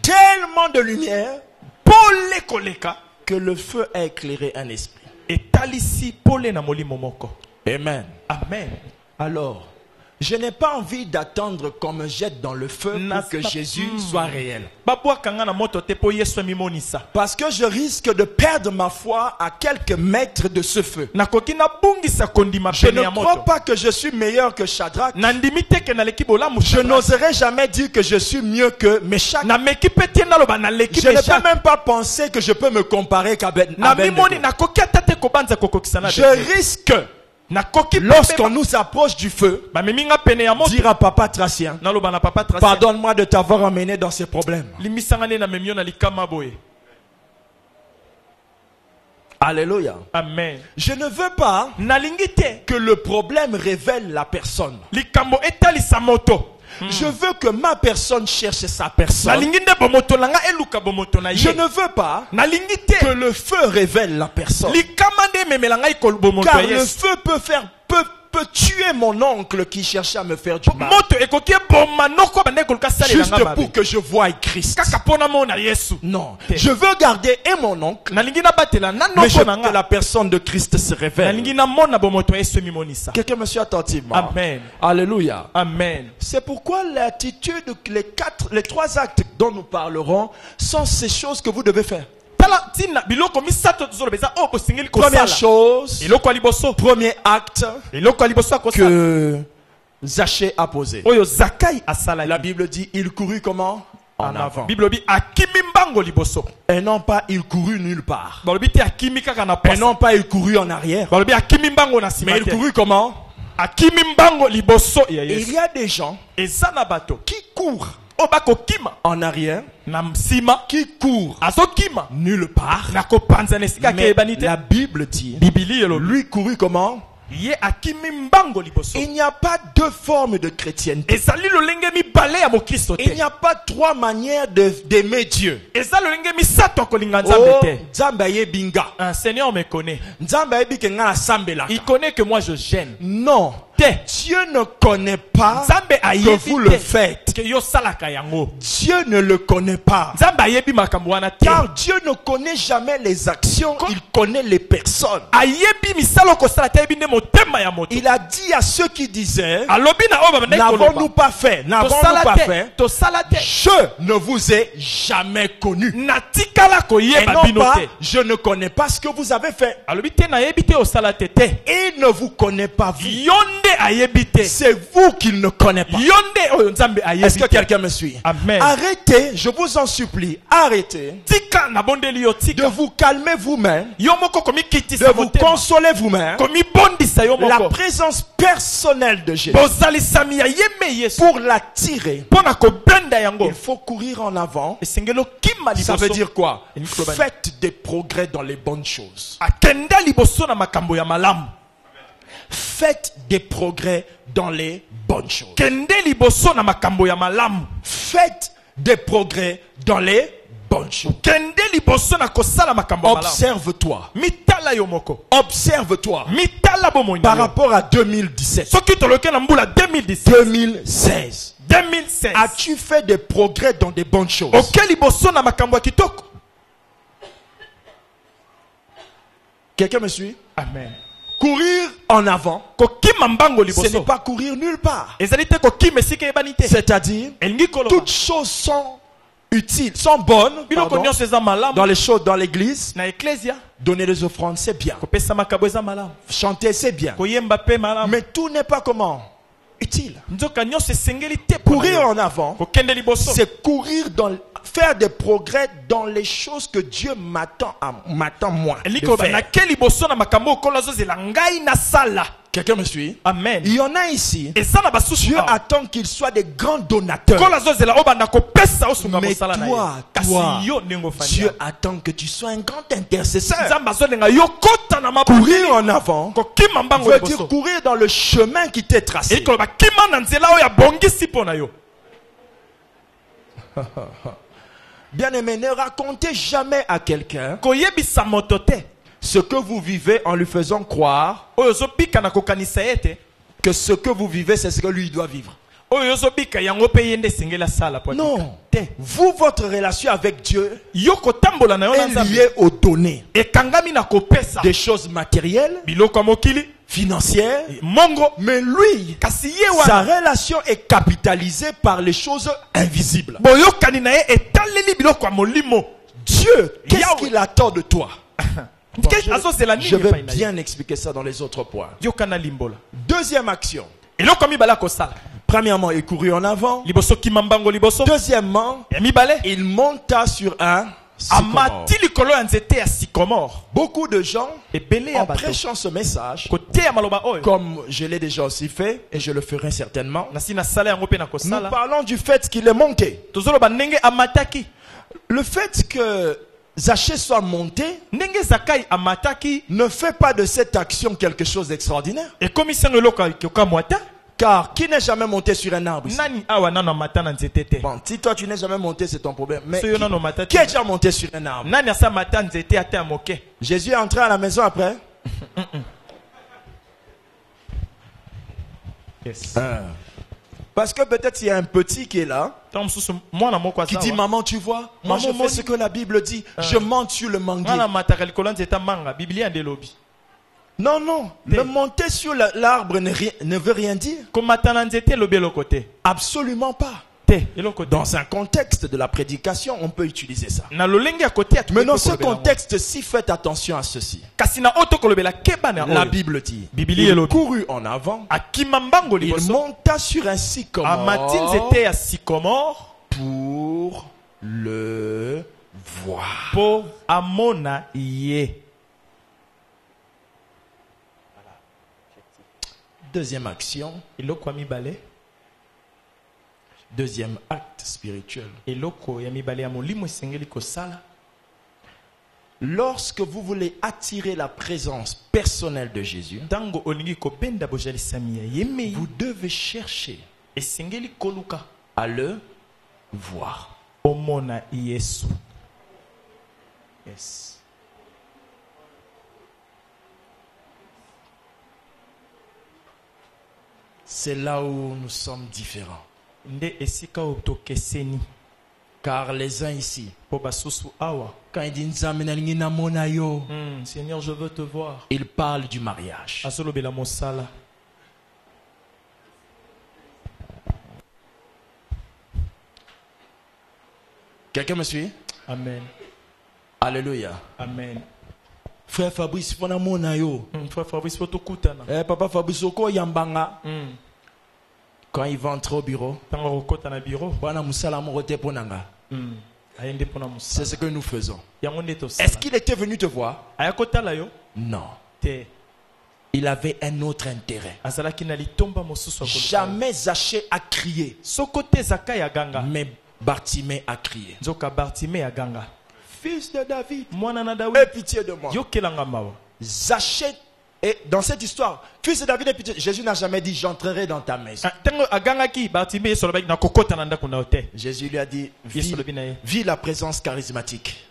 Tellement de lumière que le feu a éclairé un esprit. Amen. Amen. Alors, je n'ai pas envie d'attendre qu'on me jette dans le feu pour que Jésus soit réel. Parce que je risque de perdre ma foi à quelques mètres de ce feu. Je ne crois pas que je suis meilleur que Shadrach. Je n'oserais jamais dire que je suis mieux que Meshach. Je ne peux même pas penser que je peux me comparer qu'Abednego. Je risque, lorsqu'on nous approche du feu, dire à Papa Tracien, pardonne-moi de t'avoir emmené dans ces problèmes. Alléluia. Amen. Je ne veux pas que le problème révèle la personne. Je veux que ma personne cherche sa personne. Je ne veux pas que le feu révèle la personne. Car le feu peux tuer mon oncle qui cherchait à me faire du mal. Juste pour que je voie Christ. Non. Je veux garder et mon oncle, mais je veux que la personne de Christ se révèle. Quelqu'un me suit attentivement. Amen. Alléluia. Amen. C'est pourquoi l'attitude, les trois actes dont nous parlerons sont ces choses que vous devez faire. Première chose, premier acte que Zachée a posé. La Bible dit, il courut comment? En avant. Et non pas il courut nulle part. Et non pas il courut en arrière. Mais il courut comment? Il y a des gens qui courent en arrière, qui courent nulle part. Mais la Bible dit, lui courut comment? Il n'y a pas deux formes de chrétienté. Il n'y a pas trois manières d'aimer Dieu. Un Seigneur me connaît. Il connaît que moi je gêne. Non. Dieu ne connaît pas que vous le faites. Dieu ne le connaît pas. Car Dieu ne connaît jamais les actions, il connaît les personnes. Il a dit à ceux qui disaient, n'avons-nous pas fait, je ne vous ai jamais connu. Et non pas, je ne connais pas ce que vous avez fait. Et ne vous connaît pas vous. C'est vous qu'il ne connaît pas. Est-ce que quelqu'un me suit? Amen. Arrêtez, je vous en supplie, arrêtez de vous calmer vous-même, de vous consoler vous-même. La présence personnelle de Jésus, pour l'attirer, il faut courir en avant. Ça veut dire quoi? Faites des progrès dans les bonnes choses. Faites des progrès dans les bonnes choses. Faites des progrès dans les bonnes choses. Observe-toi. Observe-toi. Par rapport à 2017. 2016. As-tu fait des progrès dans des bonnes choses? Quelqu'un me suit? Amen. Courir en avant, ce n'est pas courir nulle part. C'est-à-dire, toutes choses sont utiles, sont bonnes, dans les choses, dans l'église. Donner des offrandes, c'est bien. Chanter, c'est bien. Mais tout n'est pas comment? Utile. Courir en avant, c'est courir faire des progrès dans les choses que Dieu m'attend moi de faire. Quelqu'un me suit? Amen. Il y en a ici. Dieu attend qu'ils soient des grands donateurs. Mais toi, Dieu attend que tu sois un grand intercesseur. Courir en avant veut dire courir dans le chemin qui t'est tracé. Bien-aimé, ne racontez jamais à quelqu'un ce que vous vivez en lui faisant croire que ce que vous vivez, c'est ce que lui doit vivre. Non. Vous, votre relation avec Dieu est liée aux données. Des choses matérielles, financières. Mais lui, sa relation est capitalisée par les choses invisibles. Dieu, qu'est-ce qu'il attend de toi? Bon, je vais bien expliquer ça dans les autres points. Deuxième action. Premièrement, il courut en avant. Deuxièmement, il monta sur un sycomore. Beaucoup de gens, en prêchant ce message, comme je l'ai déjà aussi fait, et je le ferai certainement, nous parlons du fait qu'il est monté. Le fait que Zachée soit monté ne fait pas de cette action quelque chose d'extraordinaire. Car qui n'est jamais monté sur un arbre ici? Bon, si toi tu n'es jamais monté, c'est ton problème. Mais qui est déjà monté sur un arbre? Jésus est entré à la maison après. Parce que peut-être il y a un petit qui est là, qui dit, maman, tu vois, moi je fais ce que la Bible dit, je monte sur le manguier. Non, non, le monter sur l'arbre ne veut rien dire. Absolument pas. Dans un contexte de la prédication, on peut utiliser ça. Mais dans ce contexte-ci, faites attention à ceci. La Bible dit, il courut en avant, il monta sur un sycomore pour le voir. Deuxième action. Deuxième acte spirituel. Lorsque vous voulez attirer la présence personnelle de Jésus, vous devez chercher à le voir. Yes. C'est là où nous sommes différents. Car les uns ici, quand ils disent Seigneur, je veux te voir, ils parlent du mariage. Quelqu'un me suit? Amen. Alléluia. Amen. Frère Fabrice, Frère Fabrice, Papa Fabrice, quand il va entrer au bureau, c'est ce que nous faisons. Est-ce qu'il était venu te voir? Non. Il avait un autre intérêt. Jamais Zachée a crié, mais Bartimée a crié. Fils de David, aie pitié de moi. Zachée, et dans cette histoire, fils de David, aie pitié. Jésus n'a jamais dit, j'entrerai dans ta maison. Jésus lui a dit, vis la présence charismatique.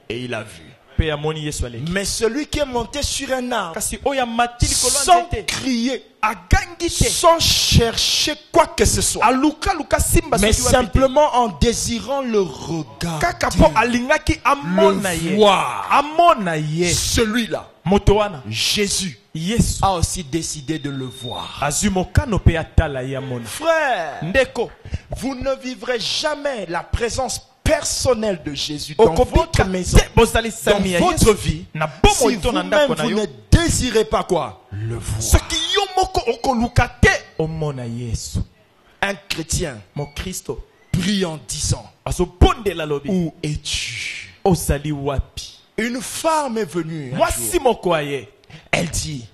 Et il a vu. Mais celui qui est monté sur un arbre, sans crier, sans chercher quoi que ce soit, mais simplement en désirant le regard, le voir, celui-là, Jésus a aussi décidé de le voir. Frère, vous ne vivrez jamais la présence personnelle de Jésus dans votre maison, dans votre vie, si vous-même vous ne désirez pas quoi? Le voir. Un chrétien prie en disant, où es-tu? Une femme est venue un jour. Elle dit,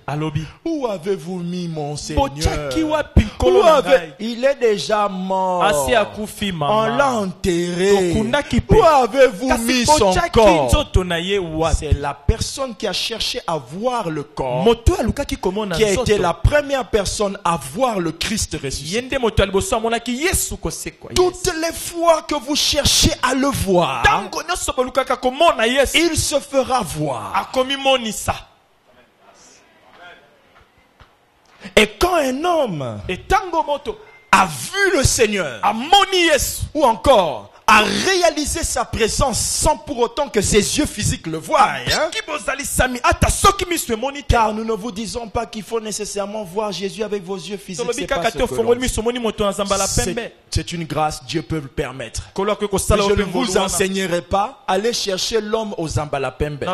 où avez-vous mis mon Seigneur? Il est déjà mort. On l'a enterré. Où avez-vous mis son corps? C'est la personne qui a cherché à voir le corps qui a été la première personne à voir le Christ ressuscité. Toutes les fois que vous cherchez à le voir, il se fera voir. Et quand un homme a vu le Seigneur, ou encore a réalisé sa présence sans pour autant que ses yeux physiques le voient, car nous ne vous disons pas qu'il faut nécessairement voir Jésus avec vos yeux physiques. C'est une grâce, Dieu peut le permettre. Je ne vous enseignerai pas, allez chercher l'homme aux Zambalapembe.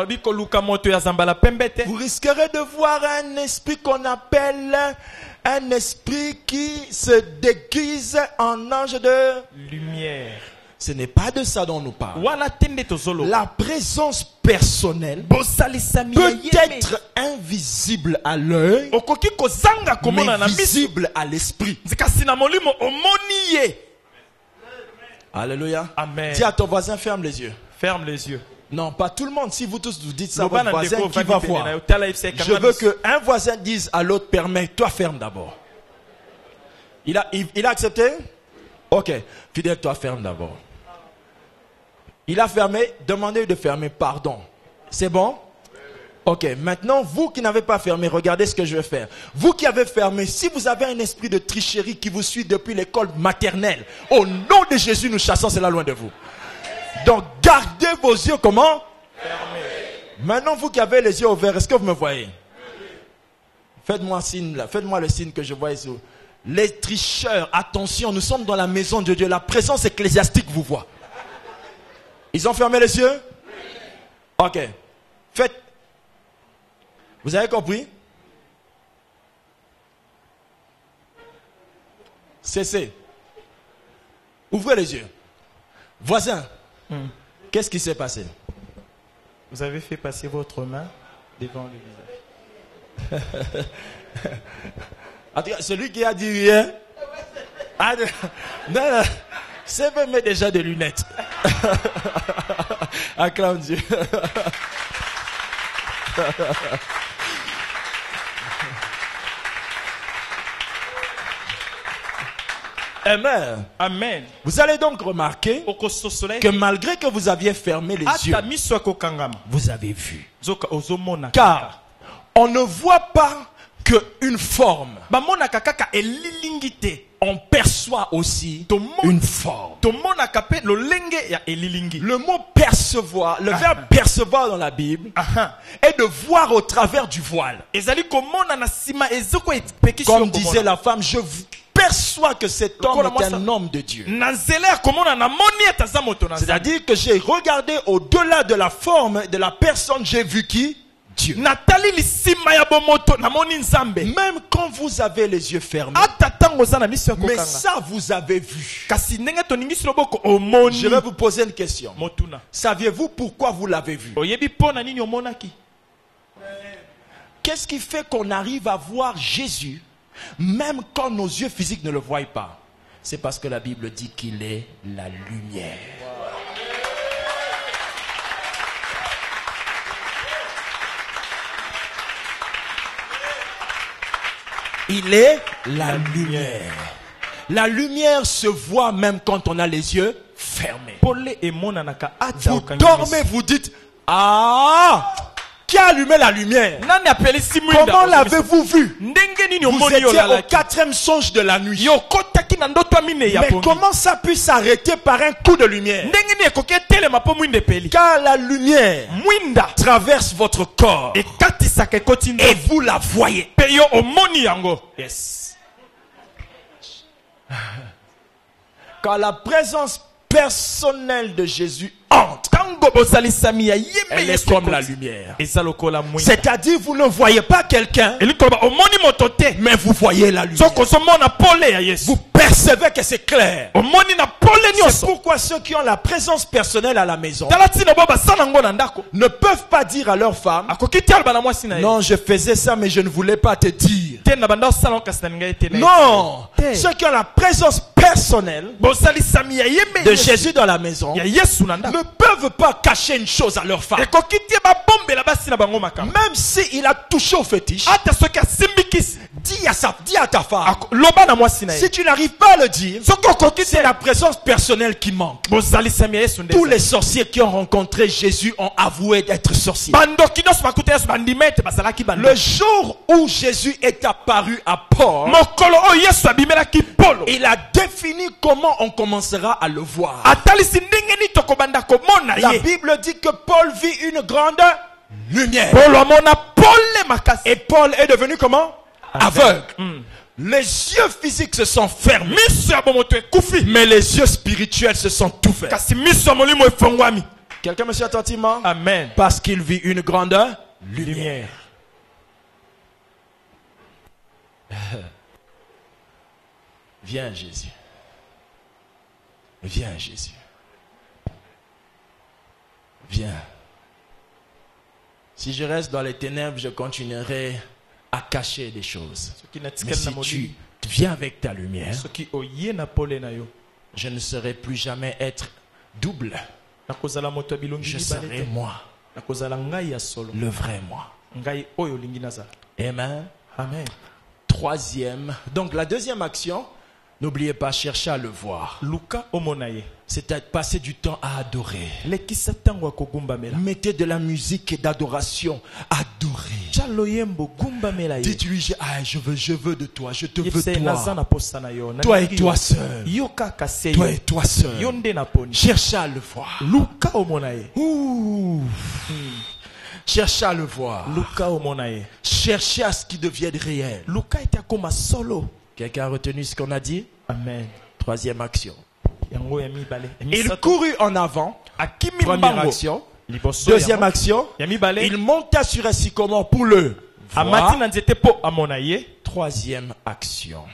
Vous risquerez de voir un esprit qu'on appelle un esprit qui se déguise en ange de lumière. Ce n'est pas de ça dont nous parlons. La présence personnelle peut être invisible à l'œil, mais visible à l'esprit. Alléluia. Amen. Dis à ton voisin, ferme les yeux. Ferme les yeux. Non, pas tout le monde. Si vous tous vous dites ça à votre voisin, qui va voir? Je veux qu'un voisin dise à l'autre, permets, toi ferme d'abord. Il a accepté? Ok. Fidèle, toi ferme d'abord. Il a fermé, demandez de fermer, pardon. C'est bon? Ok, maintenant, vous qui n'avez pas fermé, regardez ce que je vais faire. Vous qui avez fermé, si vous avez un esprit de tricherie qui vous suit depuis l'école maternelle, au nom de Jésus, nous chassons cela loin de vous. Donc, gardez vos yeux comment? Fermés. Maintenant, vous qui avez les yeux ouverts, est-ce que vous me voyez? Faites-moi signe là, faites-moi le signe que je vois ici. Les tricheurs, attention, nous sommes dans la maison de Dieu. La présence ecclésiastique vous voit. Ils ont fermé les yeux? Ok. Faites. Vous avez compris? Cessez. Ouvrez les yeux. Voisin, qu'est-ce qui s'est passé? Vous avez fait passer votre main devant le visage. En tout cas, celui qui a dit rien. Ah, non, c'est même mettre déjà des lunettes. Acclame Dieu. Amen. Amen. Vous allez donc remarquer que malgré que vous aviez fermé les yeux, vous avez vu. Car on ne voit pas qu'une forme. On perçoit aussi une forme. Le mot percevoir, le verbe percevoir dans la Bible est de voir au travers du voile. Comme disait la femme, je perçois que cet homme est un homme de Dieu. C'est-à-dire que j'ai regardé au-delà de la forme de la personne, j'ai vu qui? Dieu. Même quand vous avez les yeux fermés, mais ça vous avez vu. Je vais vous poser une question. Saviez-vous pourquoi vous l'avez vu? Qu'est-ce qui fait qu'on arrive à voir Jésus même quand nos yeux physiques ne le voient pas? C'est parce que la Bible dit qu'il est la lumière. Il est la lumière. La lumière se voit même quand on a les yeux fermés. Vous dormez, vous dites, ah, qui a allumé la lumière? Comment l'avez-vous vu? Vous étiez au 4e songe de la nuit. Mais comment ça peut s'arrêter par un coup de lumière? Car la lumière traverse votre corps et vous la voyez. Yes. Quand la présence personnelle de Jésus entre, elle est comme la lumière. C'est-à-dire vous ne voyez pas quelqu'un, mais vous voyez la lumière. Vous percevez que c'est clair. C'est pourquoi ceux qui ont la présence personnelle à la maison ne peuvent pas dire à leur femme, non, je faisais ça mais je ne voulais pas te dire. Non, ceux qui ont la présence personnelle de Jésus dans la maison ne peuvent pas cacher une chose à leur femme. Même s'il a touché au fétiche, dis à ta femme. Si tu n'arrives pas à le dire, c'est la présence personnelle qui manque. Tous les sorciers qui ont rencontré Jésus ont avoué d'être sorciers. Le jour où Jésus est apparu à Paul, il a défini comment on commencera à le voir. La Bible dit que Paul vit une grande lumière. Et Paul est devenu comment? Aveugle. Les yeux physiques se sont fermés, mais les yeux spirituels se sont ouverts. Quelqu'un me suit attentivement? Amen. Parce qu'il vit une grande lumière. Viens Jésus. Viens Jésus. Viens. Si je reste dans les ténèbres, je continuerai à cacher des choses. Mais si tu viens avec ta lumière, je ne serai plus jamais être double. Je serai moi. Le vrai moi. Amen. Amen. Troisième. Donc la deuxième action, N'oubliez pas, cherchez à le voir. Luka omonaye. C'est à passer du temps à adorer. Lekisa tango akogumbamela. Mettez de la musique d'adoration. Adorez. Chalo yembo gumbamela ye. Dites-lui, je veux de toi. Je te veux Yepse toi. nazana posa na yo. Toi et toi seul. Yoka kaseyo. Toi et toi seul. Yonde na poni. Cherchez à le voir. Luka omonaye. Ouh. Cherchez à le voir. Luka omonaye. Cherchez à ce qu'il devienne réel. Luka itakoma solo. Quelqu'un a retenu ce qu'on a dit? Amen. Troisième action. Yango ya mibale. Il courut en avant. Première action. Deuxième action. Il monta sur un sycomore pour le voir. Troisième action.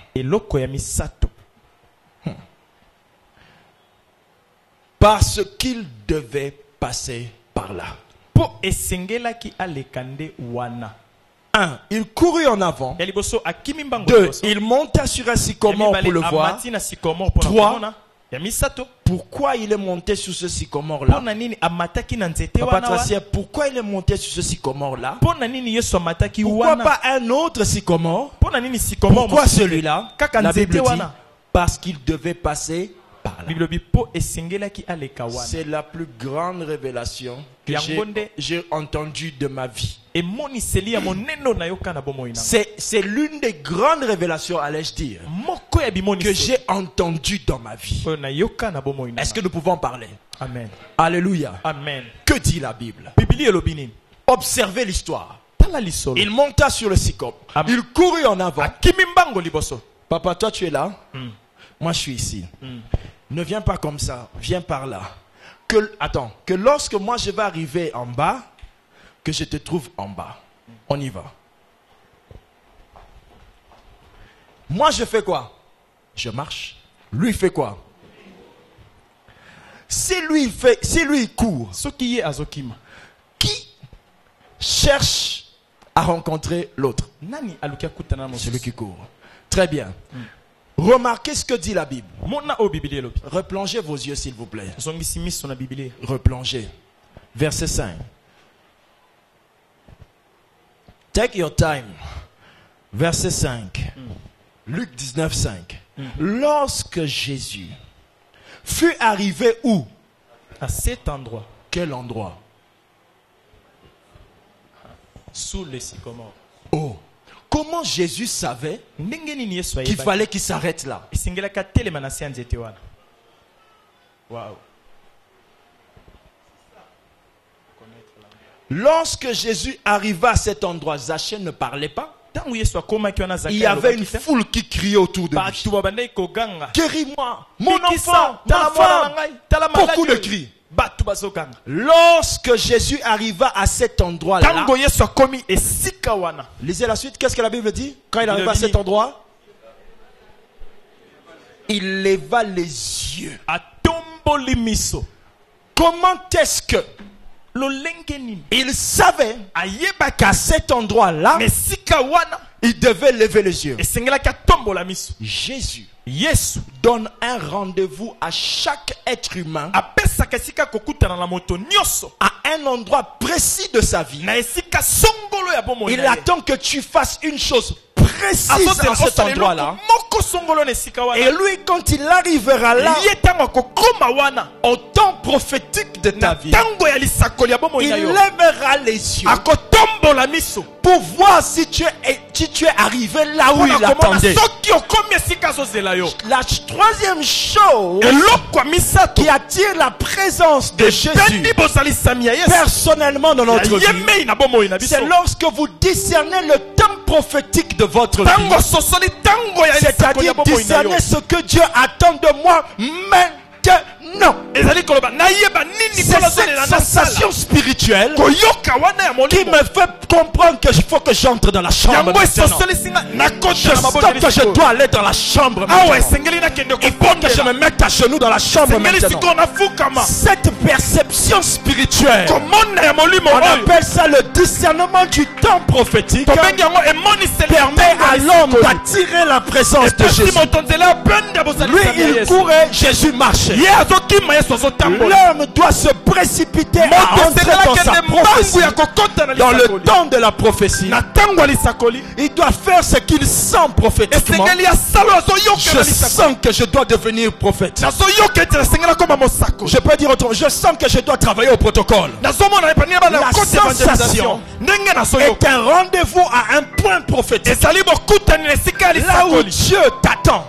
Parce qu'il devait passer par là. 1. Il courut en avant. 2. Il monta sur un sycomore pour le voir. 3. Pourquoi il est monté sur ce sycomore-là? Papa Tracia, pourquoi il est monté sur ce sycomore-là? Pourquoi pas un autre sycomore? Pourquoi celui-là? La Bible dit parce qu'il devait passer par là. C'est la plus grande révélation que j'ai entendue de ma vie. C'est l'une des grandes révélations, allais-je dire, que j'ai entendues dans ma vie. Est-ce que nous pouvons parler? Amen. Alléluia. Amen. Que dit la Bible? Observez l'histoire. Il monta sur le sycomore. Il courut en avant. Papa, toi tu es là. Moi je suis ici. Ne viens pas comme ça. Viens par là. Que lorsque moi je vais arriver en bas, que je te trouve en bas. On y va. Moi je fais quoi? Je marche. Lui fait quoi? Si lui il court, qui cherche à rencontrer l'autre? Celui qui court. Très bien. Remarquez ce que dit la Bible. Replongez vos yeux s'il vous plaît. Replongez. Verset 5. Take your time. Verset 5. Luc 19, 5. Lorsque Jésus fut arrivé où? À cet endroit. Quel endroit? Sous le sycomore. Oh. Comment Jésus savait qu'il fallait qu'il s'arrête là? Lorsque Jésus arriva à cet endroit, Zachée ne parlait pas. Il y avait une foule qui criait autour de lui. Guéris-moi, mon enfant, ma femme. Beaucoup de cris. Lorsque Jésus arriva à cet endroit-là, lisez la suite, qu'est-ce que la Bible dit? Quand il arriva à cet endroit, il leva les yeux. Comment est-ce que il savait qu'à cet endroit-là, il devait lever les yeux? Jésus donne un rendez-vous à chaque être humain à un endroit précis de sa vie. Il attend que tu fasses une chose précise à cet endroit-là. Et lui, quand il arrivera là, au temps prophétique de ta vie, il lèvera les yeux pour voir si tu es arrivé là où il attendait. La troisième chose qui attire la présence de Jésus personnellement dans notre vie, c'est lorsque vous discernez le temps prophétique de votre vie. C'est-à-dire discerner ce que Dieu attend de moi maintenant. C'est cette sensation spirituelle qui me fait comprendre qu'il faut que j'entre dans la chambre. Je sens que je dois aller dans la chambre. Il faut que je me mette à genoux dans la chambre maintenant. Cette perception spirituelle, on appelle ça le discernement du temps prophétique, permet à l'homme d'attirer la présence de Jésus. Lui, il courait, Jésus marchait. L'homme doit se précipiter à entrer dans sa prophétie. Dans le temps de la prophétie, il doit faire ce qu'il sent prophétiquement. Je sens que je dois devenir prophète. Je peux dire autrement, je sens que je dois travailler au protocole. La sensation est un rendez-vous à un point prophétique. Là où Dieu t'attend.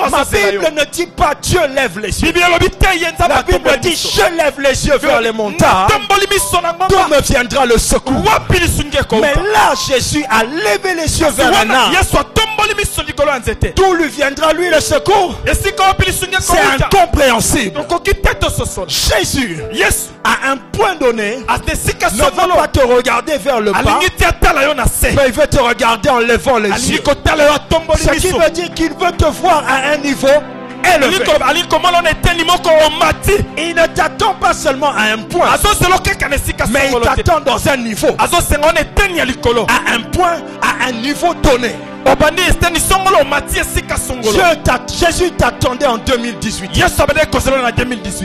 Ma Bible ne dit pas Dieu lève les yeux. La Bible dit je lève les yeux vers les montagnes. D'où me viendra le secours? Mais là Jésus a levé les yeux vers un arbre. D'où lui viendra lui le secours? C'est incompréhensible. Jésus à un point donné ne va pas te regarder vers le bas, mais il veut te regarder en levant les yeux. Ce qui veut dire qu'il veut te voir à un niveau élevé. Il ne t'attend pas seulement à un point, mais il t'attend dans un niveau, à un point, à un niveau donné. Jésus t'attendait en 2018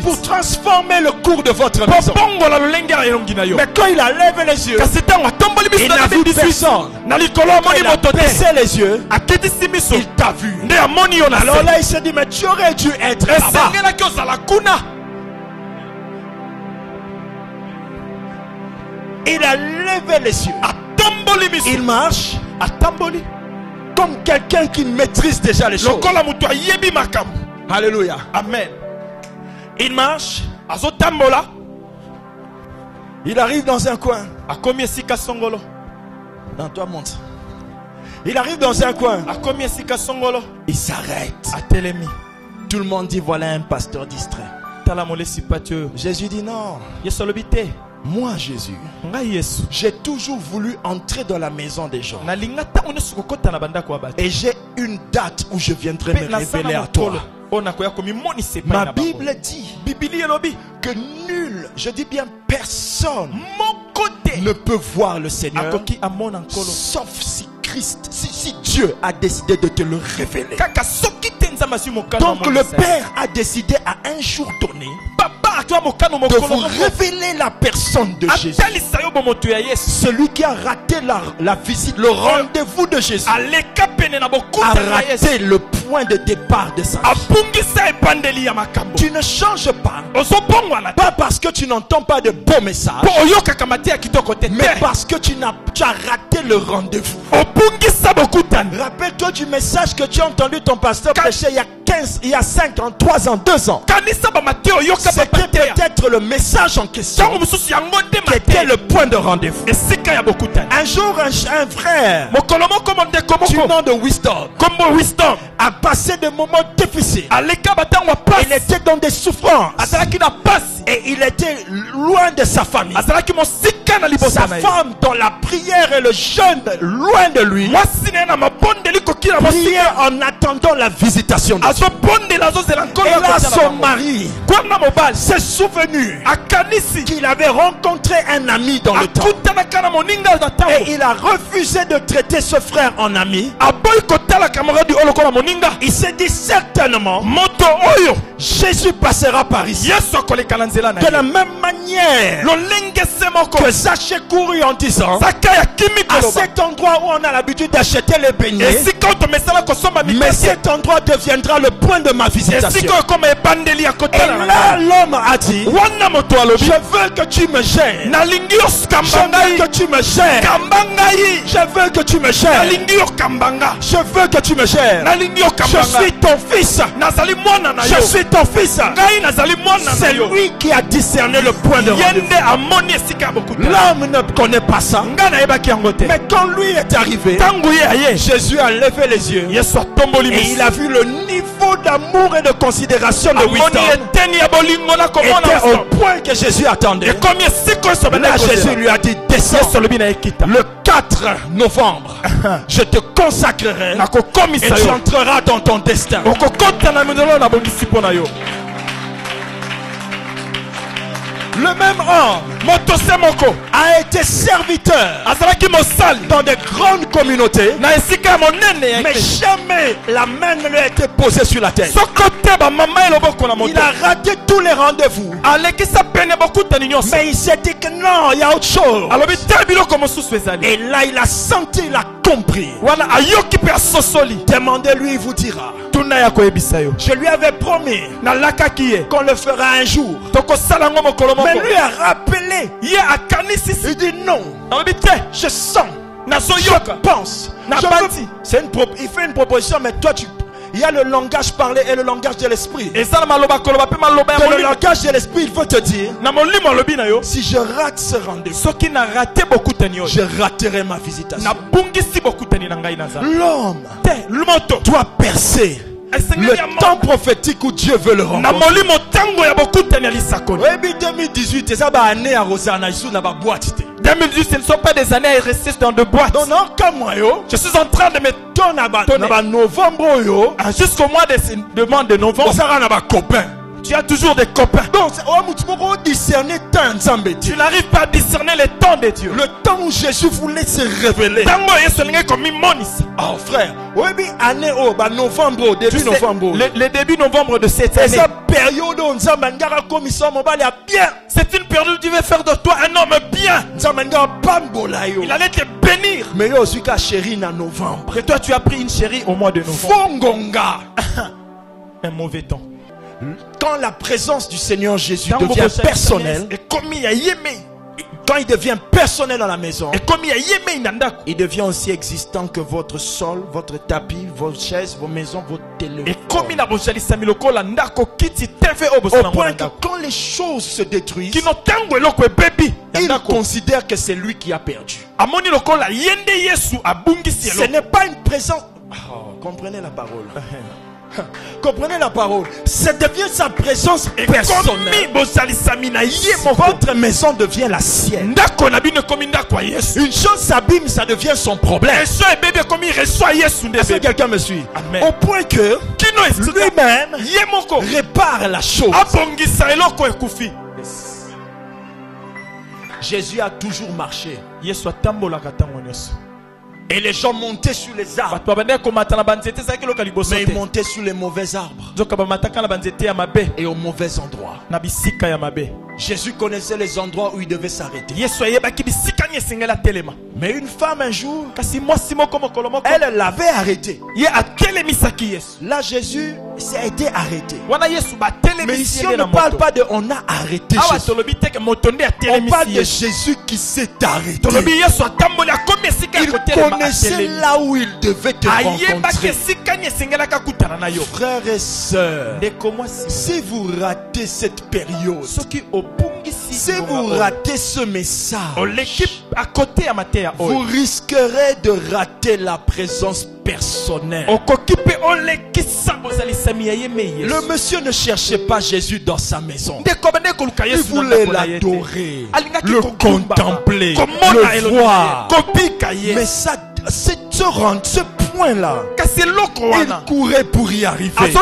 pour transformer le cours de votre maison. Mais quand il a levé les yeux, il n'a vu personne. Quand il a baissé les yeux, il t'a vu. Alors là il s'est dit, mais tu aurais dû être là-bas. Il a levé les yeux. Il marche comme quelqu'un qui maîtrise déjà les choses. Alléluia. Amen. Il marche. Il arrive dans un coin. Non, toi monte. Il arrive dans un coin. Il s'arrête. Tout le monde dit voilà un pasteur distrait. Jésus dit non. Moi Jésus, j'ai toujours voulu entrer dans la maison des gens. Et j'ai une date où je viendrai me révéler à toi. Ma Bible dit que nul, je dis bien personne, ne peut voir le Seigneur sauf si Christ, si Dieu a décidé de te le révéler. Donc le Père a décidé à un jour donné de vous révéler la personne de Jésus. Celui qui a raté la visite, le rendez-vous de Jésus, a raté le point de départ de sa vie. Tu ne changes pas, pas parce que tu n'entends pas de beaux messages, mais parce que tu as raté le rendez-vous. Rappelle-toi du message que tu as entendu ton pasteur prêcher il y a 5 ans, 3 ans, 2 ans. C'était peut-être le message en question qui était le point de rendez-vous. Un jour, un frère du nom de Wisdom a passé des moments difficiles. Il était dans des souffrances et il était loin de sa famille. Sa femme dans la prière et le jeûne loin de lui, priait en attendant la visitation de Dieu. Et là son mari s'est souvenu qu'il avait rencontré un ami dans le temps, et il a refusé de traiter ce frère en ami. Il s'est dit certainement Jésus passera par ici. De la même manière que Zachée courut en disant à cet endroit où on a l'habitude d'acheter les beignets, mais cet endroit deviendra le point de ma visitation. Et là l'homme a dit, je veux que tu me gênes, je veux que tu me gênes, je veux que tu me gênes, je veux que tu me gênes. Je suis ton fils, je suis ton fils. C'est lui qui a discerné le point de rendez-vous. L'homme ne connaît pas ça, mais quand lui est arrivé, Jésus a levé les yeux et il a vu le niveau d'amour et de considération de Wisdom était au point que Jésus attendait. Là Jésus lui a dit descends. Le 4 novembre je te consacrerai et tu entreras dans ton destin. Le même homme a été serviteur dans des grandes communautés, mais jamais la main ne lui a été posée sur la tête. Il a raté tous les rendez-vous. Mais il s'est dit que non, il y a autre chose. Et là, il a senti, il a compris. Demandez-lui, il vous dira. Je lui avais promis qu'on le fera un jour. Mais lui a rappelé. Il dit non. Je sens. Je pense. Il fait une proposition, mais toi il y a le langage parlé et le langage de l'esprit. Le langage de l'esprit, il faut te dire, si je rate ce rendez-vous, je raterai ma visitation. L'homme doit percer le temps prophétique où Dieu veut le rencontrer. 2018, 2018, ce ne sont pas des années à rester dans de boîtes. Je suis en train de me tourner jusqu'au mois de novembre. Tu as toujours des copains. Tu n'arrives pas à discerner le temps de Dieu. Le temps où Jésus voulait se révéler. Oh frère, le début novembre de cette année. C'est une période où Dieu veut faire de toi un homme bien. Il allait te bénir. Mais et toi tu as pris une chérie au mois de novembre. Un mauvais temps. Quand la présence du Seigneur Jésus devient personnelle, quand il devient personnel dans la maison, il devient aussi existant que votre sol, votre tapis, vos chaises, vos maisons, vos téléphones. Au point que quand les choses se détruisent, il considère que c'est lui qui a perdu. Ce n'est pas une présence. Comprenez la parole. Comprenez la parole. Ça devient sa présence personnelle. Votre maison devient la sienne. Une chose s'abîme, ça devient son problème. Est-ce que quelqu'un me suit? Amen. Au point que lui-même répare la chose. Jésus a toujours marché. Et les gens montaient sur les arbres. Mais ils montaient sur les mauvais arbres. Et au mauvais endroit. Jésus connaissait les endroits où il devait s'arrêter. Mais une femme un jour, elle l'avait arrêté. Là Jésus a été arrêté. Mais ici on ne parle pas de on a arrêté Jésus. On parle de Jésus qui s'est arrêté. Il connaissait là où il devait te rencontrer. Frères et sœurs, si vous ratez cette période, si vous ratez ce message, vous risquerez de rater la présence personnelle. Le monsieur ne cherchait pas Jésus dans sa maison. Il voulait l'adorer, le contempler, le voir. Mais ça, ce point-là, il courait pour y arriver.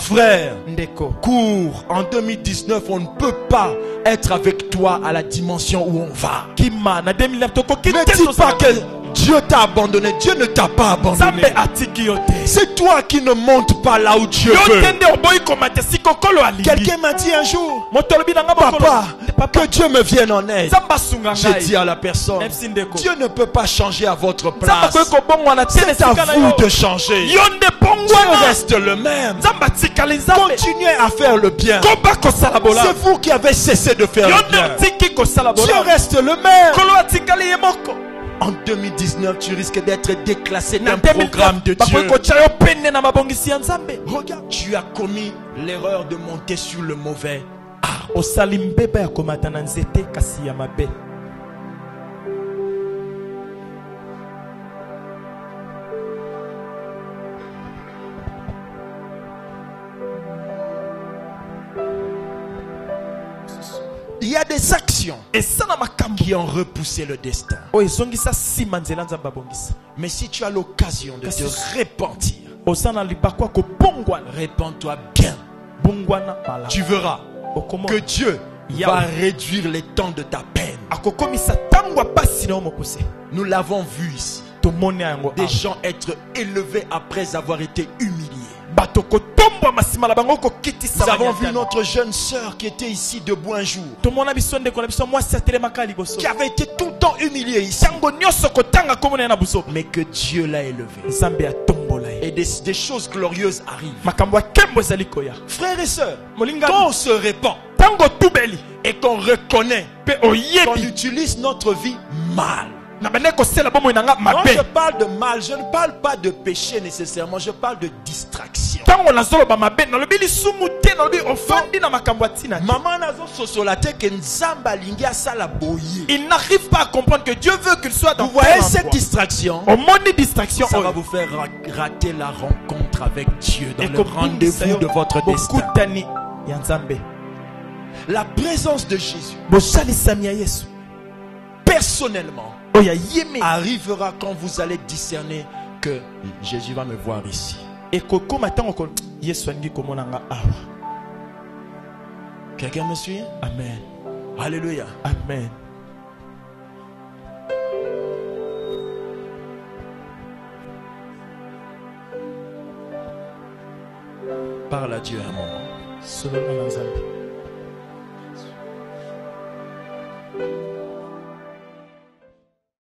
Frère, cours. En 2019, on ne peut pas être avec toi à la dimension où on va. Ne dis pas que Dieu t'a abandonné. Dieu ne t'a pas abandonné. C'est toi qui ne montes pas là où Dieu veut. Quelqu'un m'a dit un jour, papa, que Dieu me vienne en aide. J'ai dit à la personne, Dieu ne peut pas changer à votre place. C'est à vous de changer. Dieu reste le même. Continuez à faire le bien. C'est vous qui avez cessé de faire le bien. Dieu reste le même. En 2019, tu risques d'être déclassé d'un programme de Dieu. Regarde, tu as commis l'erreur de monter sur le mauvais arbre. Il y a des actions qui ont repoussé le destin. Mais si tu as l'occasion de te repentir, répands-toi bien. Tu verras que Dieu va réduire les temps de ta peine. Nous l'avons vu ici. Des gens être élevés après avoir été humiliés. Nous avons vu notre jeune sœur qui était ici debout un jour, qui avait été tout le temps humiliée ici, mais que Dieu l'a élevée. Et des choses glorieuses arrivent. Frères et sœurs, quand on se répand et qu'on reconnaît qu'on utilise notre vie mal. Quand je parle de mal, je ne parle pas de péché nécessairement, je parle de distraction. Maman nazo sosolate que nzamba lingi asala boye. Il n'arrive pas à comprendre que Dieu veut qu'il soit dans. Vous voyez cette distraction? Ça va Oh. vous faire rater la rencontre avec Dieu dans le rendez-vous de votre destin. La présence de Jésus personnellement arrivera quand vous allez discerner que Jésus va me voir ici. Quelqu'un me suit? Amen. Alléluia. Amen. Parle à Dieu un moment.